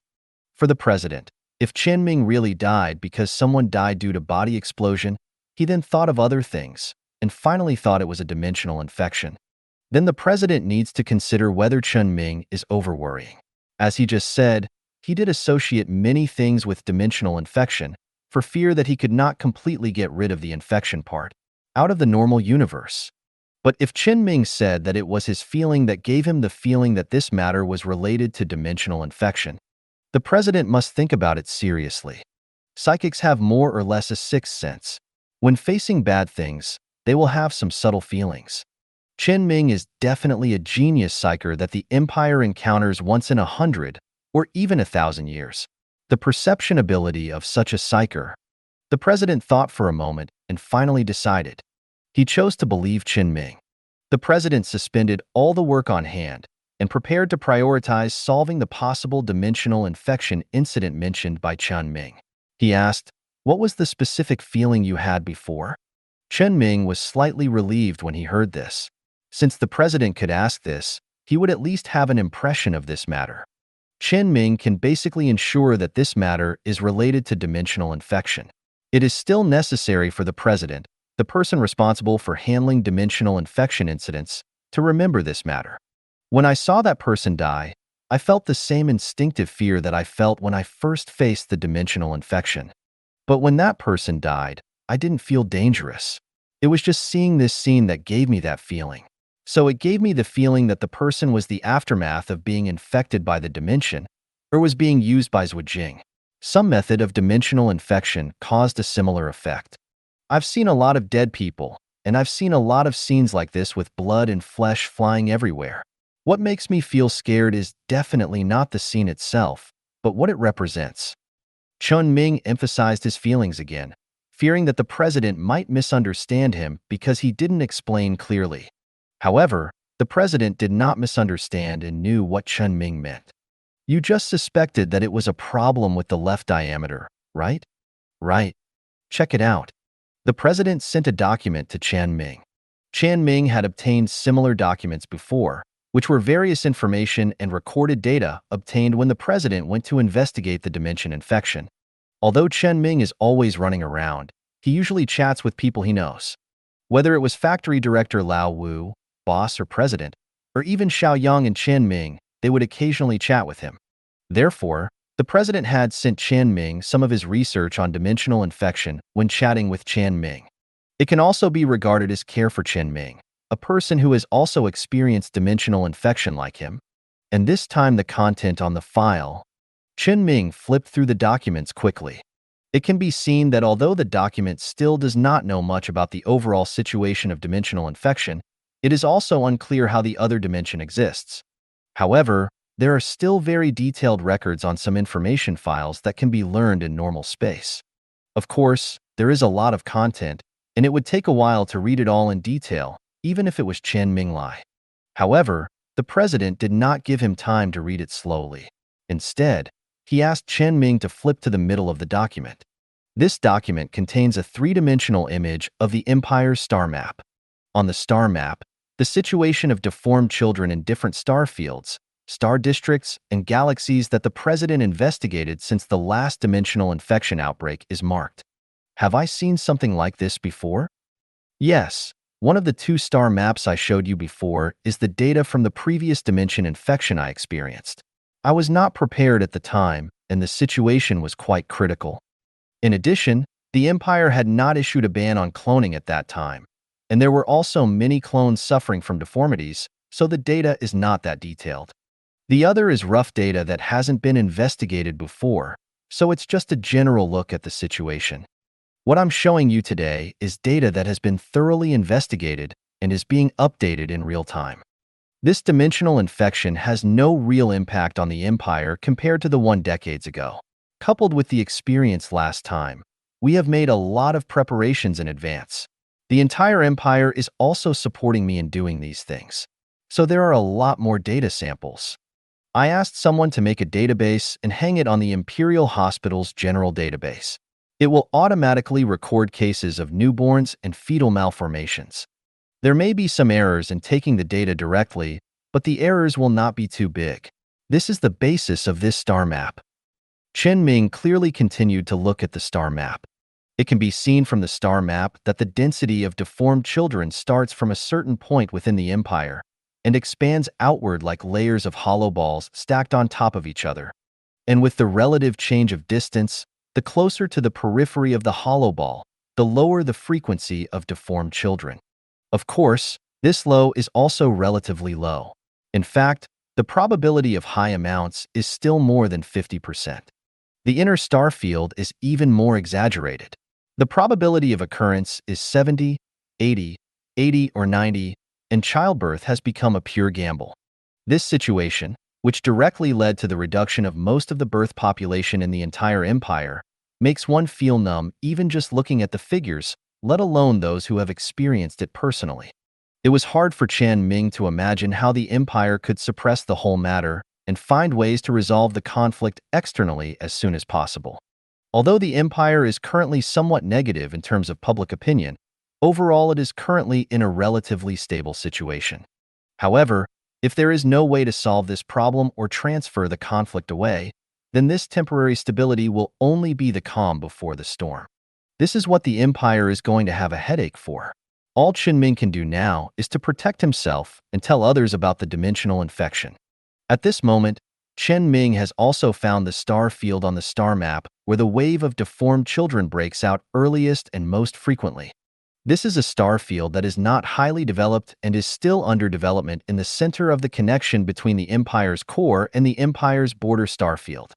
For the president, If Chen Ming really died because someone died due to body explosion, he then thought of other things, and finally thought it was a dimensional infection. Then the president needs to consider whether Chen Ming is overworrying. As he just said, he did associate many things with dimensional infection, for fear that he could not completely get rid of the infection part out of the normal universe. But if Chen Ming said that it was his feeling that gave him the feeling that this matter was related to dimensional infection, the president must think about it seriously. Psychics have more or less a sixth sense. When facing bad things, they will have some subtle feelings. Chen Ming is definitely a genius psyker that the Empire encounters once in 100 or even 1,000 years. The perception ability of such a psyker. The president thought for a moment and finally decided. He chose to believe Chen Ming. The president suspended all the work on hand and prepared to prioritize solving the possible dimensional infection incident mentioned by Chen Ming. He asked, "What was the specific feeling you had before?" Chen Ming was slightly relieved when he heard this. Since the president could ask this, he would at least have an impression of this matter. Chen Ming can basically ensure that this matter is related to dimensional infection. It is still necessary for the president, the person responsible for handling dimensional infection incidents, to remember this matter. When I saw that person die, I felt the same instinctive fear that I felt when I first faced the dimensional infection. But when that person died, I didn't feel dangerous. It was just seeing this scene that gave me that feeling. So it gave me the feeling that the person was the aftermath of being infected by the dimension, or was being used by Zhuijing. Some method of dimensional infection caused a similar effect. I've seen a lot of dead people, and I've seen a lot of scenes like this with blood and flesh flying everywhere. What makes me feel scared is definitely not the scene itself, but what it represents. Chen Ming emphasized his feelings again, fearing that the president might misunderstand him because he didn't explain clearly. However, the president did not misunderstand and knew what Chen Ming meant. You just suspected that it was a problem with the left diameter, right? Right. Check it out. The president sent a document to Chen Ming. Chen Ming had obtained similar documents before, which were various information and recorded data obtained when the president went to investigate the dimension infection. Although Chen Ming is always running around, he usually chats with people he knows. Whether it was factory director Lao Wu, boss or president, or even Xiaoyang and Chen Ming, they would occasionally chat with him. Therefore, the president had sent Chen Ming some of his research on dimensional infection when chatting with Chen Ming. It can also be regarded as care for Chen Ming, a person who has also experienced dimensional infection like him. And this time the content on the file. Chen Ming flipped through the documents quickly. It can be seen that although the document still does not know much about the overall situation of dimensional infection, it is also unclear how the other dimension exists. However, there are still very detailed records on some information files that can be learned in normal space. Of course, there is a lot of content, and it would take a while to read it all in detail, even if it was Chen Ming Lai. However, the president did not give him time to read it slowly. Instead, he asked Chen Ming to flip to the middle of the document. This document contains a three-dimensional image of the Empire's star map. On the star map, the situation of deformed children in different star fields, star districts, and galaxies that the president investigated since the last dimensional infection outbreak is marked. Have I seen something like this before? Yes, one of the two star maps I showed you before is the data from the previous dimension infection I experienced. I was not prepared at the time, and the situation was quite critical. In addition, the Empire had not issued a ban on cloning at that time, and there were also many clones suffering from deformities, so the data is not that detailed. The other is rough data that hasn't been investigated before, so it's just a general look at the situation. What I'm showing you today is data that has been thoroughly investigated and is being updated in real time. This dimensional infection has no real impact on the Empire compared to the one decades ago. Coupled with the experience last time, we have made a lot of preparations in advance. The entire Empire is also supporting me in doing these things. So there are a lot more data samples. I asked someone to make a database and hang it on the Imperial Hospital's general database. It will automatically record cases of newborns and fetal malformations. There may be some errors in taking the data directly, but the errors will not be too big. This is the basis of this star map. Chen Ming clearly continued to look at the star map. It can be seen from the star map that the density of deformed children starts from a certain point within the empire and expands outward like layers of hollow balls stacked on top of each other. And with the relative change of distance, the closer to the periphery of the hollow ball, the lower the frequency of deformed children. Of course, this low is also relatively low. In fact, the probability of high amounts is still more than 50%. The inner star field is even more exaggerated. The probability of occurrence is 70, 80, 80, or 90, and childbirth has become a pure gamble. This situation, which directly led to the reduction of most of the birth population in the entire empire, makes one feel numb even just looking at the figures, let alone those who have experienced it personally. It was hard for Chen Ming to imagine how the empire could suppress the whole matter and find ways to resolve the conflict externally as soon as possible. Although the empire is currently somewhat negative in terms of public opinion, overall it is currently in a relatively stable situation. However, if there is no way to solve this problem or transfer the conflict away, then this temporary stability will only be the calm before the storm. This is what the empire is going to have a headache for. All Chen Ming can do now is to protect himself and tell others about the dimensional infection. At this moment, Chen Ming has also found the star field on the star map where the wave of deformed children breaks out earliest and most frequently. This is a star field that is not highly developed and is still under development in the center of the connection between the empire's core and the empire's border star field.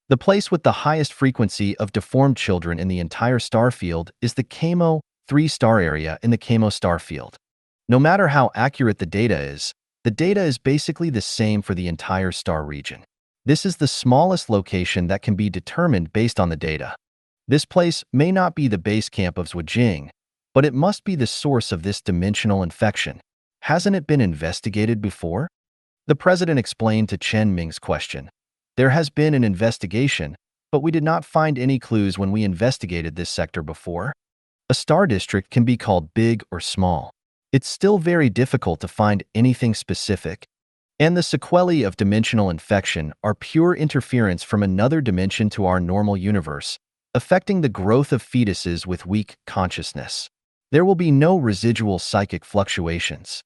The place with the highest frequency of deformed children in the entire star field is the Camo 3-star area in the Camo star field. No matter how accurate the data is basically the same for the entire star region. This is the smallest location that can be determined based on the data. This place may not be the base camp of Zhujiang, but it must be the source of this dimensional infection. Hasn't it been investigated before? The president explained to Chen Ming's question. There has been an investigation, but we did not find any clues when we investigated this sector before. A star district can be called big or small. It's still very difficult to find anything specific, and the sequelae of dimensional infection are pure interference from another dimension to our normal universe, affecting the growth of fetuses with weak consciousness. There will be no residual psychic fluctuations.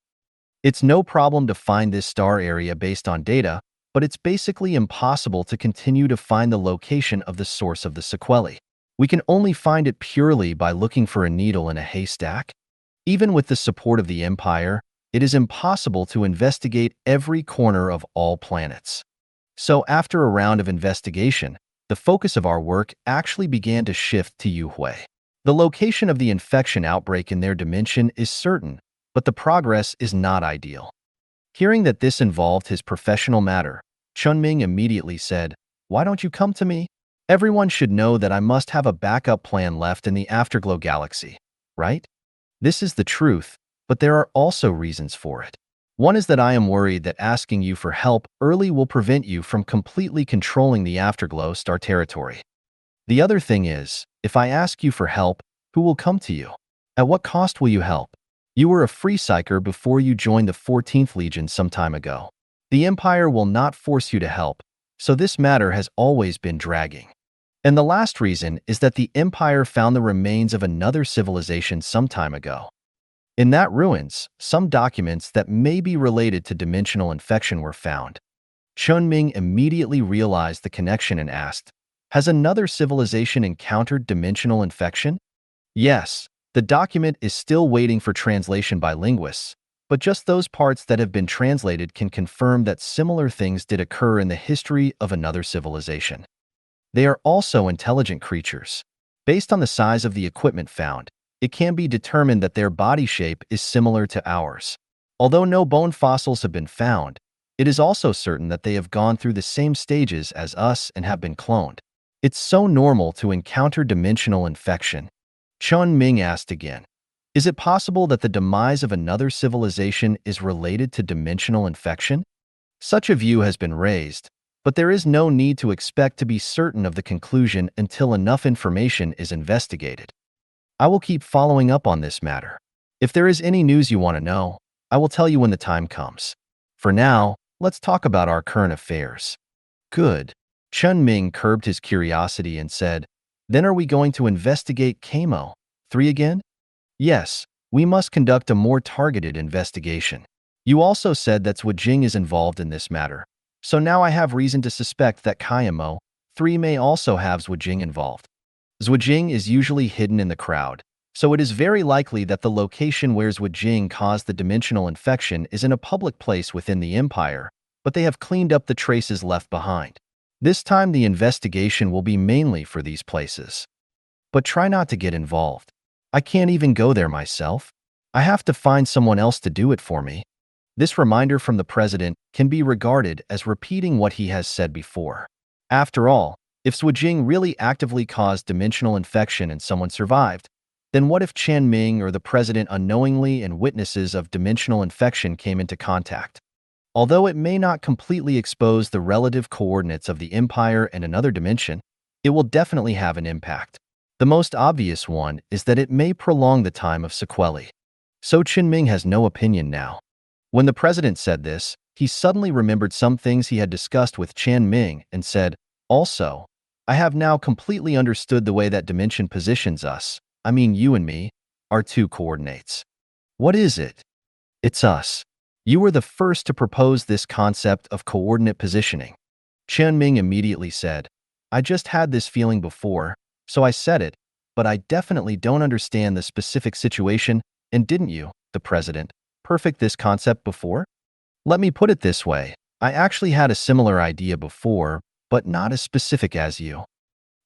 It's no problem to find this star area based on data, but it's basically impossible to continue to find the location of the source of the sequelae. We can only find it purely by looking for a needle in a haystack. Even with the support of the empire, it is impossible to investigate every corner of all planets. So after a round of investigation, the focus of our work actually began to shift to Yuhui. The location of the infection outbreak in their dimension is certain, but the progress is not ideal. Hearing that this involved his professional matter, Chen Ming immediately said, "Why don't you come to me? Everyone should know that I must have a backup plan left in the Afterglow galaxy, right? This is the truth, but there are also reasons for it. One is that I am worried that asking you for help early will prevent you from completely controlling the Afterglow star territory. The other thing is, if I ask you for help, who will come to you? At what cost will you help? You were a free psyker before you joined the 14th Legion some time ago. The Empire will not force you to help, so this matter has always been dragging. And the last reason is that the Empire found the remains of another civilization some time ago. In that ruins, some documents that may be related to dimensional infection were found." Chen Ming immediately realized the connection and asked, "Has another civilization encountered dimensional infection?" Yes, the document is still waiting for translation by linguists, but just those parts that have been translated can confirm that similar things did occur in the history of another civilization. They are also intelligent creatures. Based on the size of the equipment found, it can be determined that their body shape is similar to ours. Although no bone fossils have been found, it is also certain that they have gone through the same stages as us and have been cloned. It's so normal to encounter dimensional infection. Chen Ming asked again, "Is it possible that the demise of another civilization is related to dimensional infection?" Such a view has been raised, but there is no need to expect to be certain of the conclusion until enough information is investigated. I will keep following up on this matter. If there is any news you want to know, I will tell you when the time comes. For now, let's talk about our current affairs. Good. Chen Ming curbed his curiosity and said, "Then are we going to investigate Kamo 3 again?" "Yes, we must conduct a more targeted investigation. You also said that Jing is involved in this matter, so now I have reason to suspect that Kamo 3 may also have Jing involved. Jing is usually hidden in the crowd, so it is very likely that the location where Jing caused the dimensional infection is in a public place within the Empire, but they have cleaned up the traces left behind. This time the investigation will be mainly for these places. But try not to get involved. I can't even go there myself. I have to find someone else to do it for me." This reminder from the president can be regarded as repeating what he has said before. After all, if Jing really actively caused dimensional infection and someone survived, then what if Chen Ming or the president unknowingly and witnesses of dimensional infection came into contact? Although it may not completely expose the relative coordinates of the Empire and another dimension, it will definitely have an impact. The most obvious one is that it may prolong the time of sequelae. So Chen Ming has no opinion now. When the president said this, he suddenly remembered some things he had discussed with Chen Ming and said, "Also, I have now completely understood the way that dimension positions us, I mean you and me, our two coordinates." "What is it?" "It's us. You were the first to propose this concept of coordinate positioning." Chen Ming immediately said, "I just had this feeling before, so I said it, but I definitely don't understand the specific situation, and didn't you, the president, perfect this concept before?" "Let me put it this way. I actually had a similar idea before, but not as specific as you.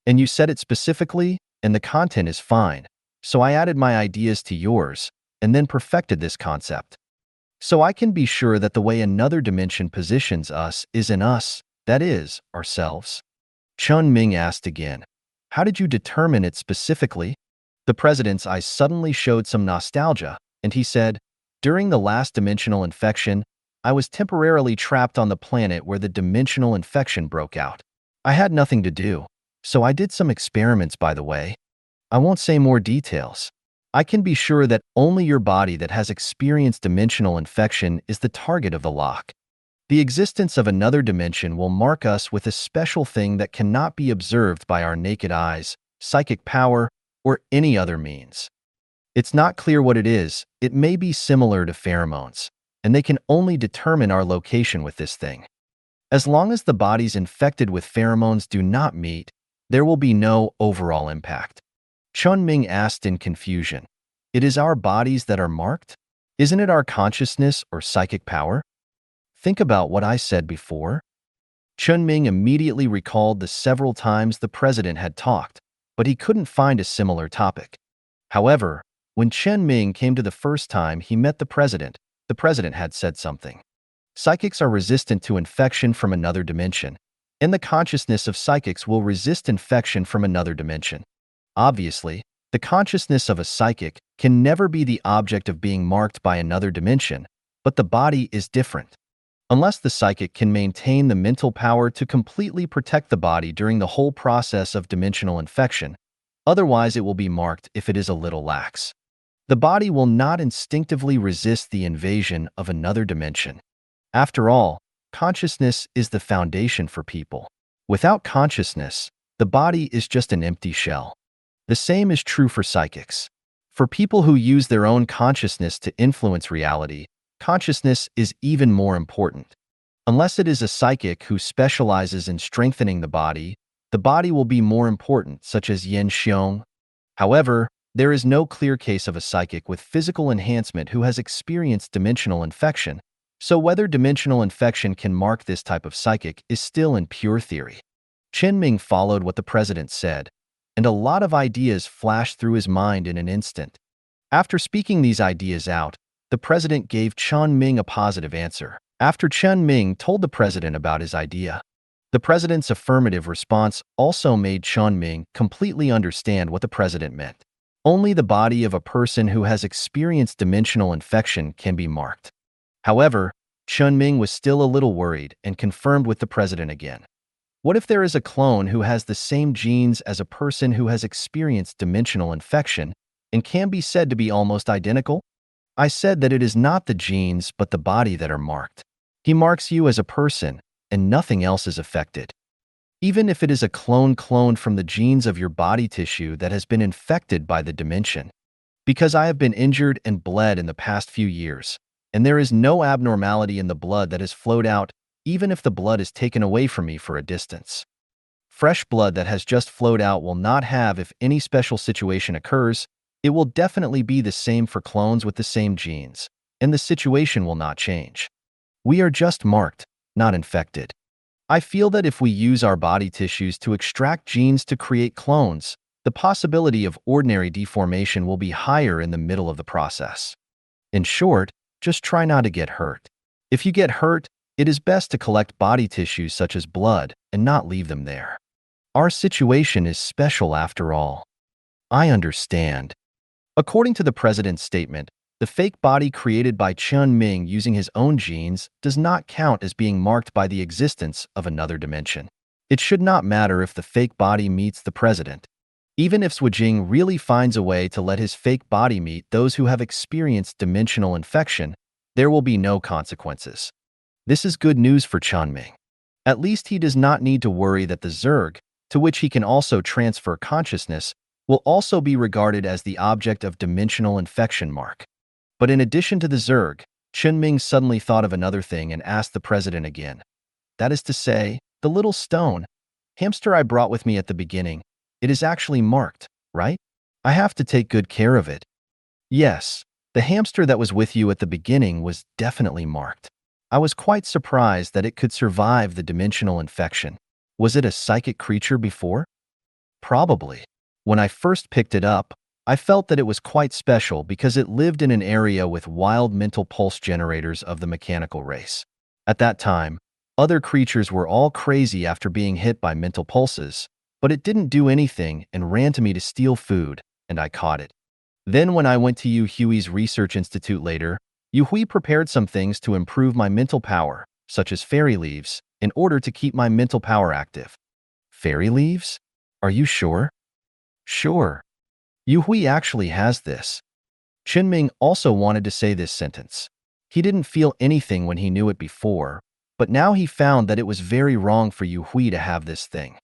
And you said it specifically, and the content is fine, so I added my ideas to yours, and then perfected this concept. So I can be sure that the way another dimension positions us is in us, that is, ourselves." Chen Ming asked again, "How did you determine it specifically?" The president's eyes suddenly showed some nostalgia, and he said, "During the last dimensional infection, I was temporarily trapped on the planet where the dimensional infection broke out. I had nothing to do, so I did some experiments, by the way. I won't say more details. I can be sure that only your body that has experienced dimensional infection is the target of the lock. The existence of another dimension will mark us with a special thing that cannot be observed by our naked eyes, psychic power, or any other means. It's not clear what it is. It may be similar to pheromones, and they can only determine our location with this thing. As long as the bodies infected with pheromones do not meet, there will be no overall impact." Chen Ming asked in confusion, "It is our bodies that are marked? Isn't it our consciousness or psychic power? Think about what I said before." Chen Ming immediately recalled the several times the president had talked, but he couldn't find a similar topic. However, when Chen Ming came to the first time he met the president had said something. Psychics are resistant to infection from another dimension, and the consciousness of psychics will resist infection from another dimension. Obviously, the consciousness of a psychic can never be the object of being marked by another dimension, but the body is different. Unless the psychic can maintain the mental power to completely protect the body during the whole process of dimensional infection, otherwise it will be marked if it is a little lax. The body will not instinctively resist the invasion of another dimension. After all, consciousness is the foundation for people. Without consciousness, the body is just an empty shell. The same is true for psychics. For people who use their own consciousness to influence reality, consciousness is even more important. Unless it is a psychic who specializes in strengthening the body will be more important, such as Yen Xiong. However, there is no clear case of a psychic with physical enhancement who has experienced dimensional infection, so whether dimensional infection can mark this type of psychic is still in pure theory. Chen Ming followed what the president said, and a lot of ideas flashed through his mind in an instant. After speaking these ideas out, the president gave Chen Ming a positive answer. After Chen Ming told the president about his idea, the president's affirmative response also made Chen Ming completely understand what the president meant. Only the body of a person who has experienced dimensional infection can be marked. However, Chen Ming was still a little worried and confirmed with the president again. What if there is a clone who has the same genes as a person who has experienced dimensional infection and can be said to be almost identical? I said that it is not the genes but the body that are marked. He marks you as a person, and nothing else is affected. even if it is a clone cloned from the genes of your body tissue that has been infected by the dimension. Because I have been injured and bled in the past few years, and there is no abnormality in the blood that has flowed out, even if the blood is taken away from me for a distance. Fresh blood that has just flowed out will not have if any special situation occurs. It will definitely be the same for clones with the same genes, and the situation will not change. We are just marked, not infected. I feel that if we use our body tissues to extract genes to create clones, the possibility of ordinary deformation will be higher in the middle of the process. In short, just try not to get hurt. If you get hurt, it is best to collect body tissues such as blood and not leave them there. Our situation is special after all. I understand. According to the president's statement, the fake body created by Chen Ming using his own genes does not count as being marked by the existence of another dimension. It should not matter if the fake body meets the president. Even if Swajing really finds a way to let his fake body meet those who have experienced dimensional infection, there will be no consequences. This is good news for Chen Ming. At least he does not need to worry that the Zerg, to which he can also transfer consciousness, will also be regarded as the object of dimensional infection mark. But in addition to the Zerg, Chen Ming suddenly thought of another thing and asked the president again. That is to say, the little stone hamster I brought with me at the beginning, it is actually marked, right? I have to take good care of it. Yes, the hamster that was with you at the beginning was definitely marked. I was quite surprised that it could survive the dimensional infection. Was it a psychic creature before? Probably. When I first picked it up, I felt that it was quite special because it lived in an area with wild mental pulse generators of the mechanical race. At that time, other creatures were all crazy after being hit by mental pulses, but it didn't do anything and ran to me to steal food, and I caught it. Then when I went to Yu Hui's research institute later, Yu Hui prepared some things to improve my mental power, such as fairy leaves, in order to keep my mental power active. Fairy leaves? Are you sure? Sure. Yu Hui actually has this. Chen Ming also wanted to say this sentence. He didn't feel anything when he knew it before, but now he found that it was very wrong for Yu Hui to have this thing.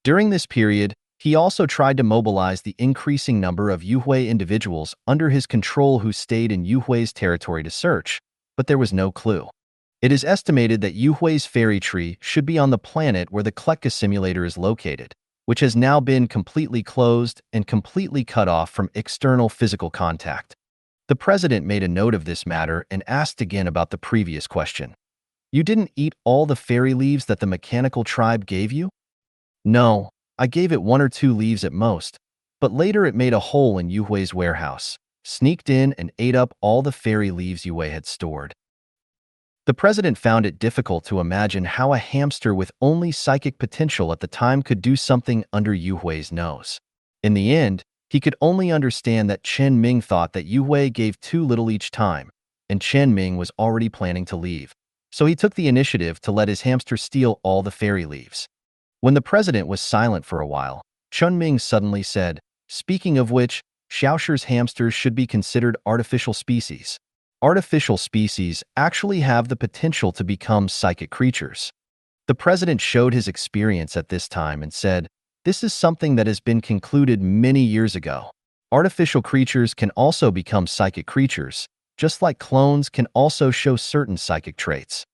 During this period, he also tried to mobilize the increasing number of Yu Hui individuals under his control who stayed in Yu Hui's territory to search, but there was no clue. It is estimated that Yu Hui's fairy tree should be on the planet where the Klekka simulator is located, which has now been completely closed and completely cut off from external physical contact. The president made a note of this matter and asked again about the previous question. You didn't eat all the fairy leaves that the mechanical tribe gave you? No, I gave it 1 or 2 leaves at most, but later it made a hole in Yu Hui's warehouse, sneaked in and ate up all the fairy leaves Yu Hui had stored. The president found it difficult to imagine how a hamster with only psychic potential at the time could do something under Yu Hui's nose. In the end, he could only understand that Chen Ming thought that Yu Hui gave too little each time, and Chen Ming was already planning to leave. So he took the initiative to let his hamster steal all the fairy leaves. When the president was silent for a while, Chen Ming suddenly said, "Speaking of which, Xiaoshi's hamsters should be considered artificial species. Artificial species actually have the potential to become psychic creatures." The president showed his experience at this time and said, "This is something that has been concluded many years ago. Artificial creatures can also become psychic creatures, just like clones can also show certain psychic traits.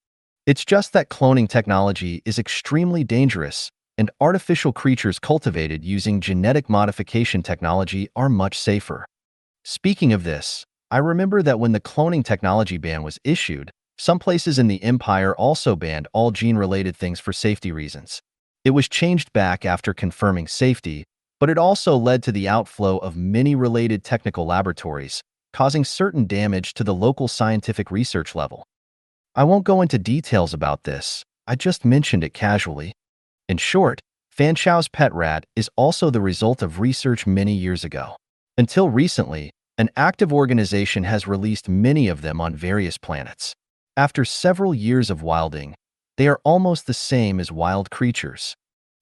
It's just that cloning technology is extremely dangerous, and artificial creatures cultivated using genetic modification technology are much safer." Speaking of this, I remember that when the cloning technology ban was issued, some places in the empire also banned all gene-related things for safety reasons. It was changed back after confirming safety, but it also led to the outflow of many related technical laboratories, causing certain damage to the local scientific research level. I won't go into details about this, I just mentioned it casually. In short, Fan Chao's pet rat is also the result of research many years ago. Until recently, an active organization has released many of them on various planets. After several years of wilding, they are almost the same as wild creatures.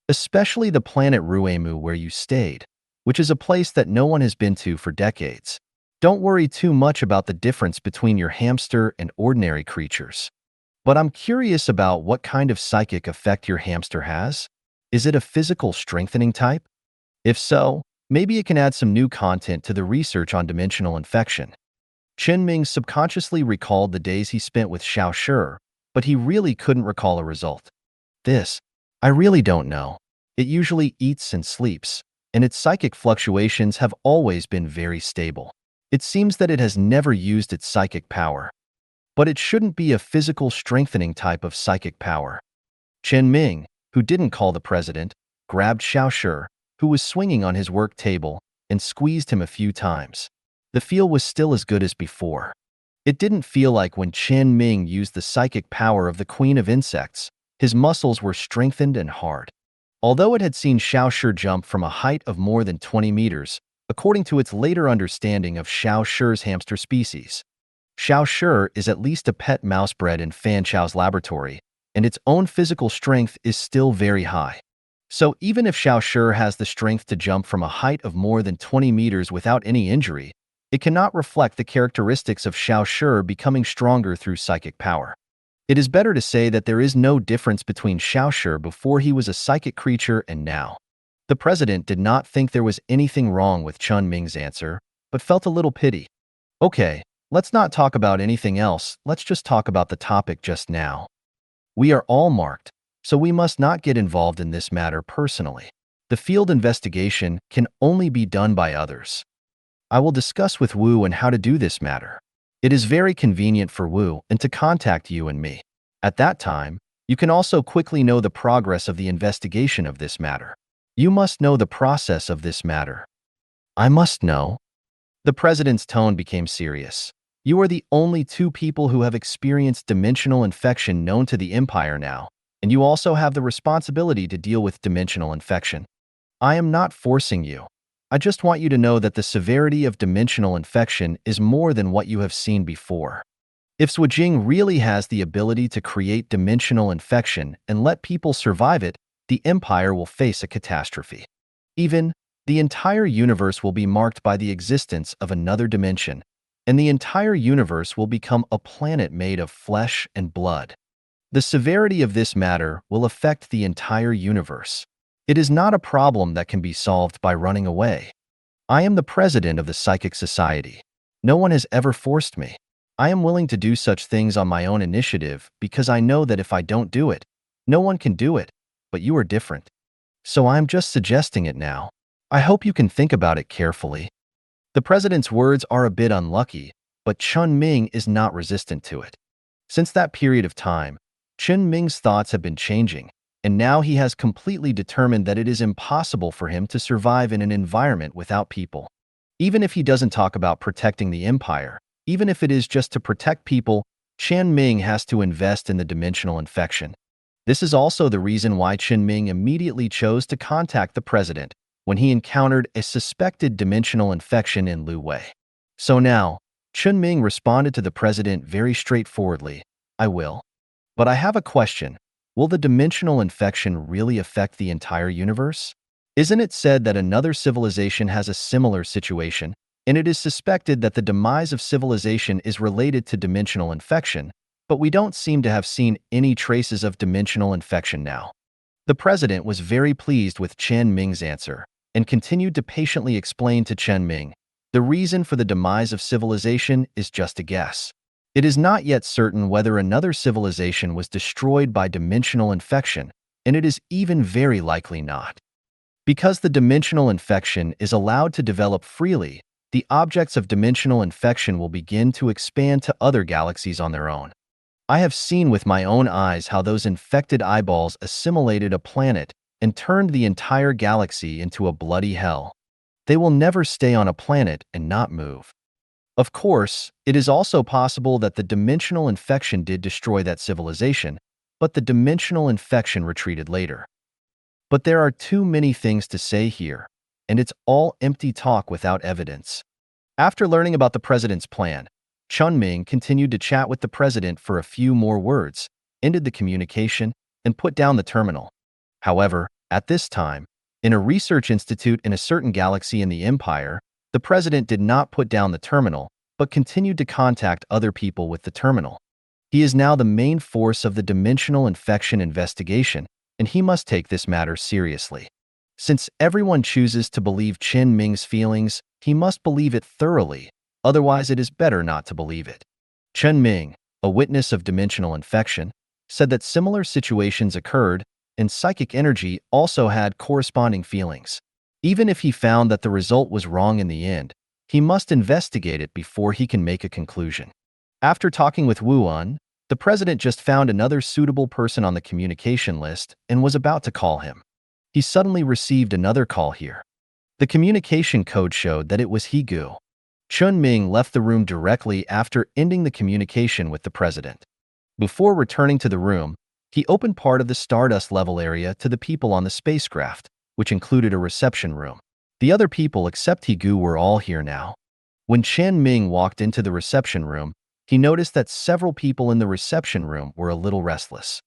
Especially the planet Ruemu where you stayed, which is a place that no one has been to for decades. Don't worry too much about the difference between your hamster and ordinary creatures. But I'm curious about what kind of psychic effect your hamster has. Is it a physical strengthening type? If so, maybe it can add some new content to the research on dimensional infection. Chen Ming subconsciously recalled the days he spent with Xiao Shi, but he really couldn't recall a result. I really don't know. It usually eats and sleeps, and its psychic fluctuations have always been very stable. It seems that it has never used its psychic power. But it shouldn't be a physical strengthening type of psychic power. Chen Ming, who didn't call the president, grabbed Xiao Shi, who was swinging on his work table, and squeezed him a few times. The feel was still as good as before. It didn't feel like when Chen Ming used the psychic power of the Queen of Insects, his muscles were strengthened and hard. Although it had seen Xiao Shi jump from a height of more than 20 meters, according to its later understanding of Xiao Shi's hamster species. Xiao Shi is at least a pet mouse bred in Fan Chao's laboratory, and its own physical strength is still very high. So even if Xiao Shi has the strength to jump from a height of more than 20 meters without any injury, it cannot reflect the characteristics of Xiao Shi becoming stronger through psychic power. It is better to say that there is no difference between Xiao Shi before he was a psychic creature and now. The president did not think there was anything wrong with Chen Ming's answer, but felt a little pity. Okay, let's not talk about anything else, let's just talk about the topic just now. We are all marked, so we must not get involved in this matter personally. The field investigation can only be done by others. I will discuss with Wu and how to do this matter. It is very convenient for Wu and to contact you and me. At that time, you can also quickly know the progress of the investigation of this matter. You must know the process of this matter. I must know. The president's tone became serious. You are the only two people who have experienced dimensional infection known to the Empire now, and you also have the responsibility to deal with dimensional infection. I am not forcing you. I just want you to know that the severity of dimensional infection is more than what you have seen before. If Jing really has the ability to create dimensional infection and let people survive it, the Empire will face a catastrophe. Even, the entire universe will be marked by the existence of another dimension, and the entire universe will become a planet made of flesh and blood. The severity of this matter will affect the entire universe. It is not a problem that can be solved by running away. I am the president of the Psychic Society. No one has ever forced me. I am willing to do such things on my own initiative because I know that if I don't do it, no one can do it, but you are different. So I am just suggesting it now. I hope you can think about it carefully. The president's words are a bit unlucky, but Chen Ming is not resistant to it. Since that period of time, Chen Ming's thoughts have been changing, and now he has completely determined that it is impossible for him to survive in an environment without people. Even if he doesn't talk about protecting the Empire, even if it is just to protect people, Chen Ming has to invest in the dimensional infection. This is also the reason why Chen Ming immediately chose to contact the president when he encountered a suspected dimensional infection in Lu Wei. So now, Chen Ming responded to the president very straightforwardly, I will. But I have a question. Will the dimensional infection really affect the entire universe? Isn't it said that another civilization has a similar situation, and it is suspected that the demise of civilization is related to dimensional infection, but we don't seem to have seen any traces of dimensional infection now. The president was very pleased with Chen Ming's answer, and continued to patiently explain to Chen Ming, the reason for the demise of civilization is just a guess. It is not yet certain whether another civilization was destroyed by dimensional infection, and it is even very likely not. Because the dimensional infection is allowed to develop freely, the objects of dimensional infection will begin to expand to other galaxies on their own. I have seen with my own eyes how those infected eyeballs assimilated a planet and turned the entire galaxy into a bloody hell. They will never stay on a planet and not move. Of course, it is also possible that the dimensional infection did destroy that civilization, but the dimensional infection retreated later. But there are too many things to say here, and it's all empty talk without evidence. After learning about the president's plan, Chen Ming continued to chat with the president for a few more words, ended the communication, and put down the terminal. However, at this time, in a research institute in a certain galaxy in the Empire, the president did not put down the terminal, but continued to contact other people with the terminal. He is now the main force of the dimensional infection investigation, and he must take this matter seriously. Since everyone chooses to believe Chen Ming's feelings, he must believe it thoroughly, otherwise it is better not to believe it. Chen Ming, a witness of dimensional infection, said that similar situations occurred, and psychic energy also had corresponding feelings. Even if he found that the result was wrong in the end, he must investigate it before he can make a conclusion. After talking with Wu Un, the president just found another suitable person on the communication list and was about to call him. He suddenly received another call here. The communication code showed that it was Gu. Chen Ming left the room directly after ending the communication with the president. Before returning to the room, he opened part of the Stardust level area to the people on the spacecraft, which included a reception room. The other people except Gu were all here now. When Chen Ming walked into the reception room, he noticed that several people in the reception room were a little restless.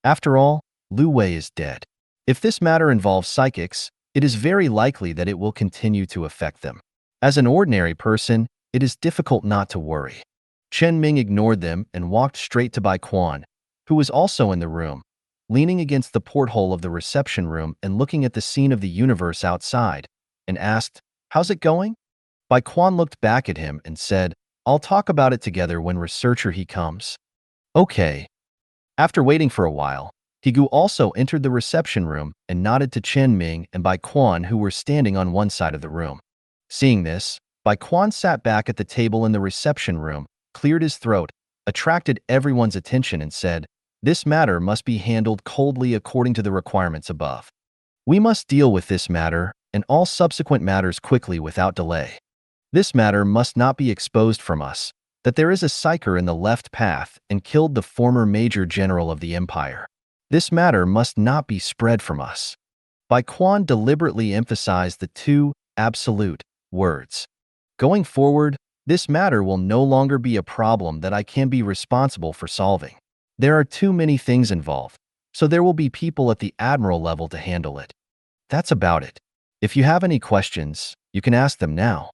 After all, Lu Wei is dead. If this matter involves psychics, it is very likely that it will continue to affect them. As an ordinary person, it is difficult not to worry. Chen Ming ignored them and walked straight to Bai Quan, who was also in the room, leaning against the porthole of the reception room and looking at the scene of the universe outside, and asked, "How's it going?" Bai Quan looked back at him and said, "I'll talk about it together when researcher he comes." Okay. After waiting for a while, Gu also entered the reception room and nodded to Chen Ming and Bai Quan, who were standing on one side of the room. Seeing this, Bai Quan sat back at the table in the reception room, cleared his throat, attracted everyone's attention and said, "This matter must be handled coldly according to the requirements above. We must deal with this matter and all subsequent matters quickly without delay. This matter must not be exposed from us, that there is a psyker in the left path and killed the former major general of the empire. This matter must not be spread from us." Bai Quan deliberately emphasized the two absolute words. Going forward, this matter will no longer be a problem that I can be responsible for solving. There are too many things involved, so there will be people at the admiral level to handle it. That's about it. If you have any questions, you can ask them now.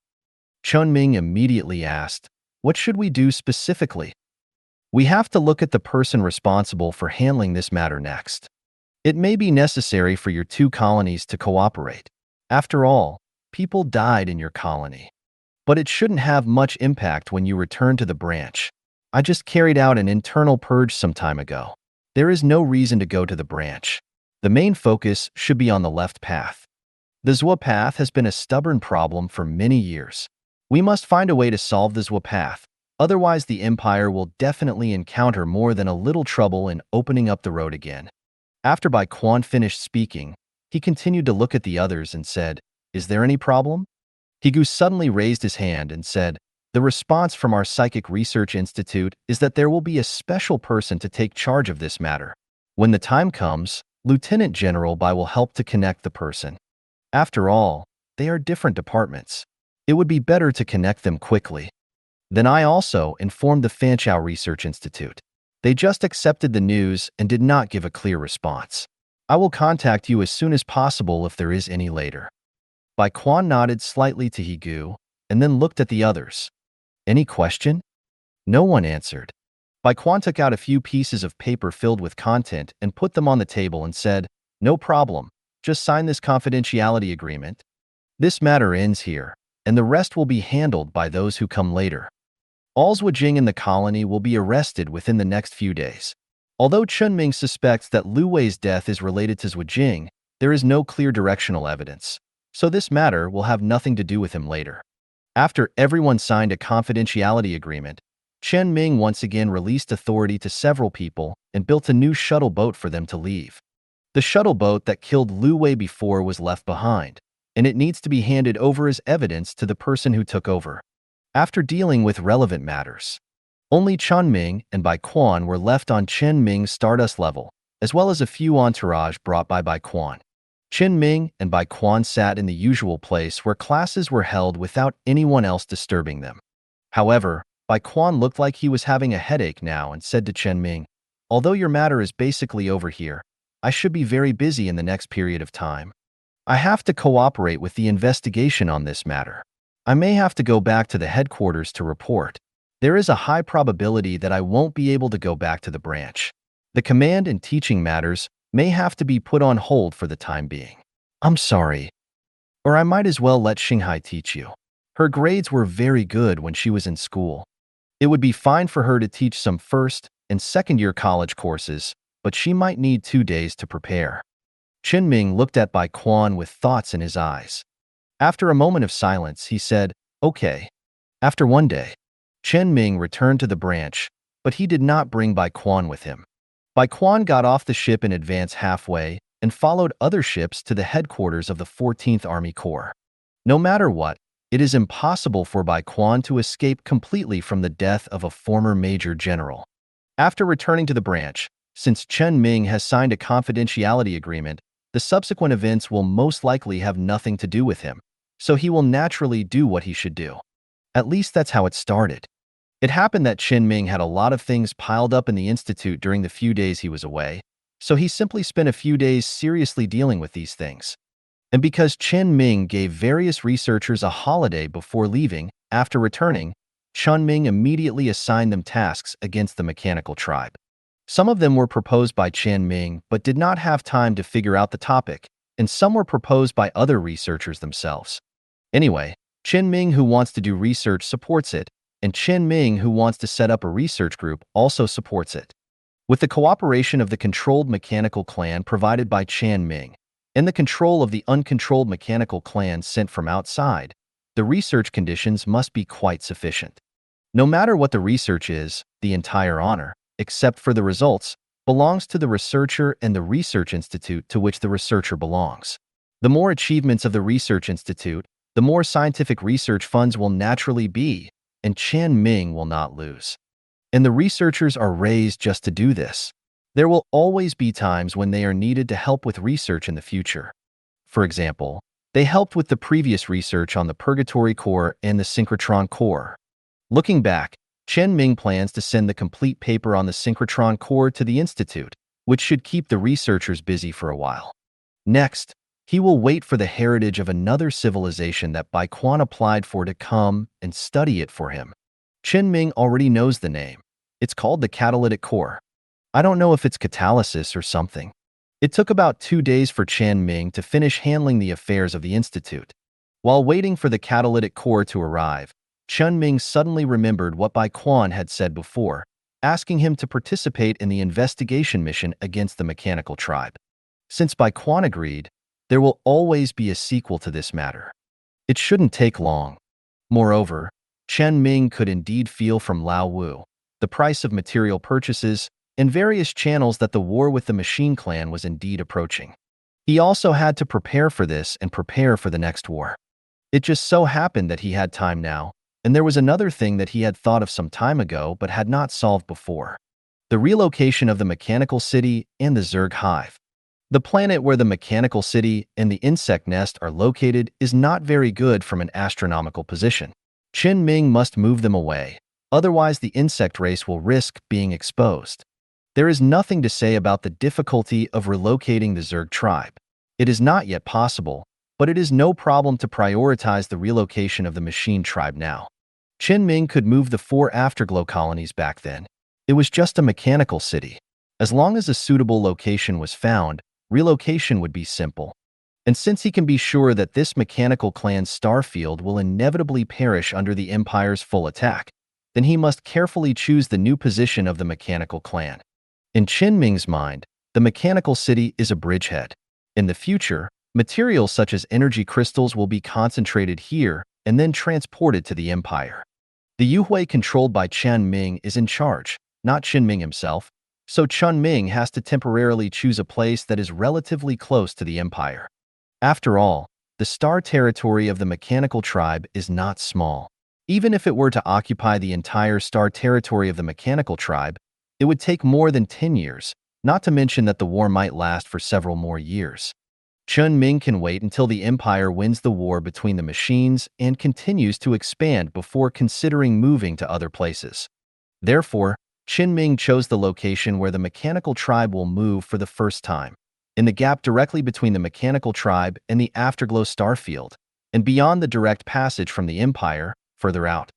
Chen Ming immediately asked, "What should we do specifically?" "We have to look at the person responsible for handling this matter next. It may be necessary for your two colonies to cooperate. After all, people died in your colony. But it shouldn't have much impact when you return to the branch. I just carried out an internal purge some time ago. There is no reason to go to the branch. The main focus should be on the left path. The Zhua path has been a stubborn problem for many years. We must find a way to solve the Zhua path, otherwise the Empire will definitely encounter more than a little trouble in opening up the road again." After Bai Quan finished speaking, he continued to look at the others and said, "Is there any problem?" Gu suddenly raised his hand and said, "The response from our Psychic Research Institute is that there will be a special person to take charge of this matter. When the time comes, Lieutenant General Bai will help to connect the person. After all, they are different departments. It would be better to connect them quickly." Then I also informed the Fanchao Research Institute. They just accepted the news and did not give a clear response. I will contact you as soon as possible if there is any later. Bai Quan nodded slightly to Gu and then looked at the others. Any question? No one answered. Bai Quan took out a few pieces of paper filled with content and put them on the table and said, "No problem, just sign this confidentiality agreement. This matter ends here, and the rest will be handled by those who come later. All Zhuajing in the colony will be arrested within the next few days." Although Chen Ming suspects that Lu Wei's death is related to Zhuajing, there is no clear directional evidence, so this matter will have nothing to do with him later. After everyone signed a confidentiality agreement, Chen Ming once again released authority to several people and built a new shuttle boat for them to leave. The shuttle boat that killed Lu Wei before was left behind, and it needs to be handed over as evidence to the person who took over. After dealing with relevant matters, only Chen Ming and Bai Quan were left on Chen Ming's Stardust level, as well as a few entourage brought by Bai Quan. Chen Ming and Bai Quan sat in the usual place where classes were held without anyone else disturbing them. However, Bai Quan looked like he was having a headache now and said to Chen Ming, "Although your matter is basically over here, I should be very busy in the next period of time. I have to cooperate with the investigation on this matter. I may have to go back to the headquarters to report. There is a high probability that I won't be able to go back to the branch. The command and teaching matters may have to be put on hold for the time being. I'm sorry. Or I might as well let Shanghai teach you. Her grades were very good when she was in school. It would be fine for her to teach some first and second-year college courses, but she might need 2 days to prepare. Chen Ming looked at Bai Quan with thoughts in his eyes. After a moment of silence, he said, "Okay." After 1 day, Chen Ming returned to the branch, but he did not bring Bai Quan with him. Bai Quan got off the ship in advance halfway and followed other ships to the headquarters of the 14th Army Corps. No matter what, it is impossible for Bai Quan to escape completely from the death of a former major general. After returning to the branch, since Chen Ming has signed a confidentiality agreement, the subsequent events will most likely have nothing to do with him, so he will naturally do what he should do. At least that's how it started. It happened that Chen Ming had a lot of things piled up in the institute during the few days he was away, so he simply spent a few days seriously dealing with these things. And because Chen Ming gave various researchers a holiday before leaving, after returning, Chen Ming immediately assigned them tasks against the mechanical tribe. Some of them were proposed by Chen Ming but did not have time to figure out the topic, and some were proposed by other researchers themselves. Anyway, Chen Ming, who wants to do research, supports it, and Chen Ming, who wants to set up a research group, also supports it. With the cooperation of the controlled mechanical clan provided by Chen Ming, and the control of the uncontrolled mechanical clan sent from outside, the research conditions must be quite sufficient. No matter what the research is, the entire honor, except for the results, belongs to the researcher and the research institute to which the researcher belongs. The more achievements of the research institute, the more scientific research funds will naturally be, and Chen Ming will not lose. And the researchers are raised just to do this. There will always be times when they are needed to help with research in the future. For example, they helped with the previous research on the Purgatory Core and the Synchrotron Core. Looking back, Chen Ming plans to send the complete paper on the Synchrotron Core to the Institute, which should keep the researchers busy for a while. Next, he will wait for the heritage of another civilization that Bai Quan applied for to come and study it for him. Chen Ming already knows the name. It's called the catalytic core. I don't know if it's catalysis or something. It took about 2 days for Chen Ming to finish handling the affairs of the Institute. While waiting for the catalytic core to arrive, Chen Ming suddenly remembered what Bai Quan had said before, asking him to participate in the investigation mission against the mechanical tribe. Since Bai Quan agreed, there will always be a sequel to this matter. It shouldn't take long. Moreover, Chen Ming could indeed feel from Lao Wu, the price of material purchases, and various channels that the war with the Machine Clan was indeed approaching. He also had to prepare for this and prepare for the next war. It just so happened that he had time now, and there was another thing that he had thought of some time ago but had not solved before: the relocation of the mechanical city and the Zerg hive. The planet where the mechanical city and the insect nest are located is not very good from an astronomical position. Chen Ming must move them away, otherwise the insect race will risk being exposed. There is nothing to say about the difficulty of relocating the Zerg tribe. It is not yet possible, but it is no problem to prioritize the relocation of the machine tribe now. Chen Ming could move the 4 afterglow colonies back then. It was just a mechanical city. As long as a suitable location was found, relocation would be simple. And since he can be sure that this mechanical clan's star field will inevitably perish under the Empire's full attack, then he must carefully choose the new position of the mechanical clan. In Chen Ming's mind, the mechanical city is a bridgehead. In the future, materials such as energy crystals will be concentrated here and then transported to the Empire. The Yuhui controlled by Chen Ming is in charge, not Chen Ming himself, so Chen Ming has to temporarily choose a place that is relatively close to the Empire. After all, the star territory of the mechanical tribe is not small. Even if it were to occupy the entire star territory of the mechanical tribe, it would take more than 10 years, not to mention that the war might last for several more years. Chen Ming can wait until the Empire wins the war between the machines and continues to expand before considering moving to other places. Therefore, Chen Ming chose the location where the mechanical tribe will move for the first time, in the gap directly between the mechanical tribe and the afterglow star field, and beyond the direct passage from the Empire, further out.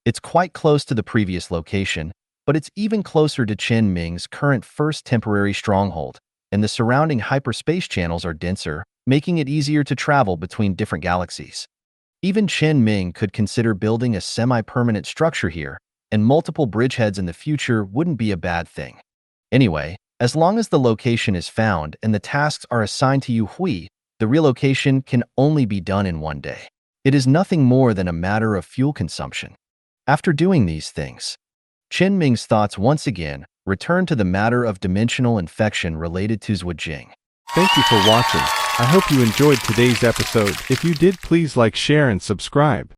It's quite close to the previous location, but it's even closer to Chen Ming's current first temporary stronghold, and the surrounding hyperspace channels are denser, making it easier to travel between different galaxies. Even Chen Ming could consider building a semi-permanent structure here, and multiple bridgeheads in the future wouldn't be a bad thing. Anyway, as long as the location is found and the tasks are assigned to Yu Hui, the relocation can only be done in one day. It is nothing more than a matter of fuel consumption. After doing these things, Chen Ming's thoughts once again return to the matter of dimensional infection related to Zhujiang. Thank you for watching. I hope you enjoyed today's episode. If you did, please like, share, and subscribe.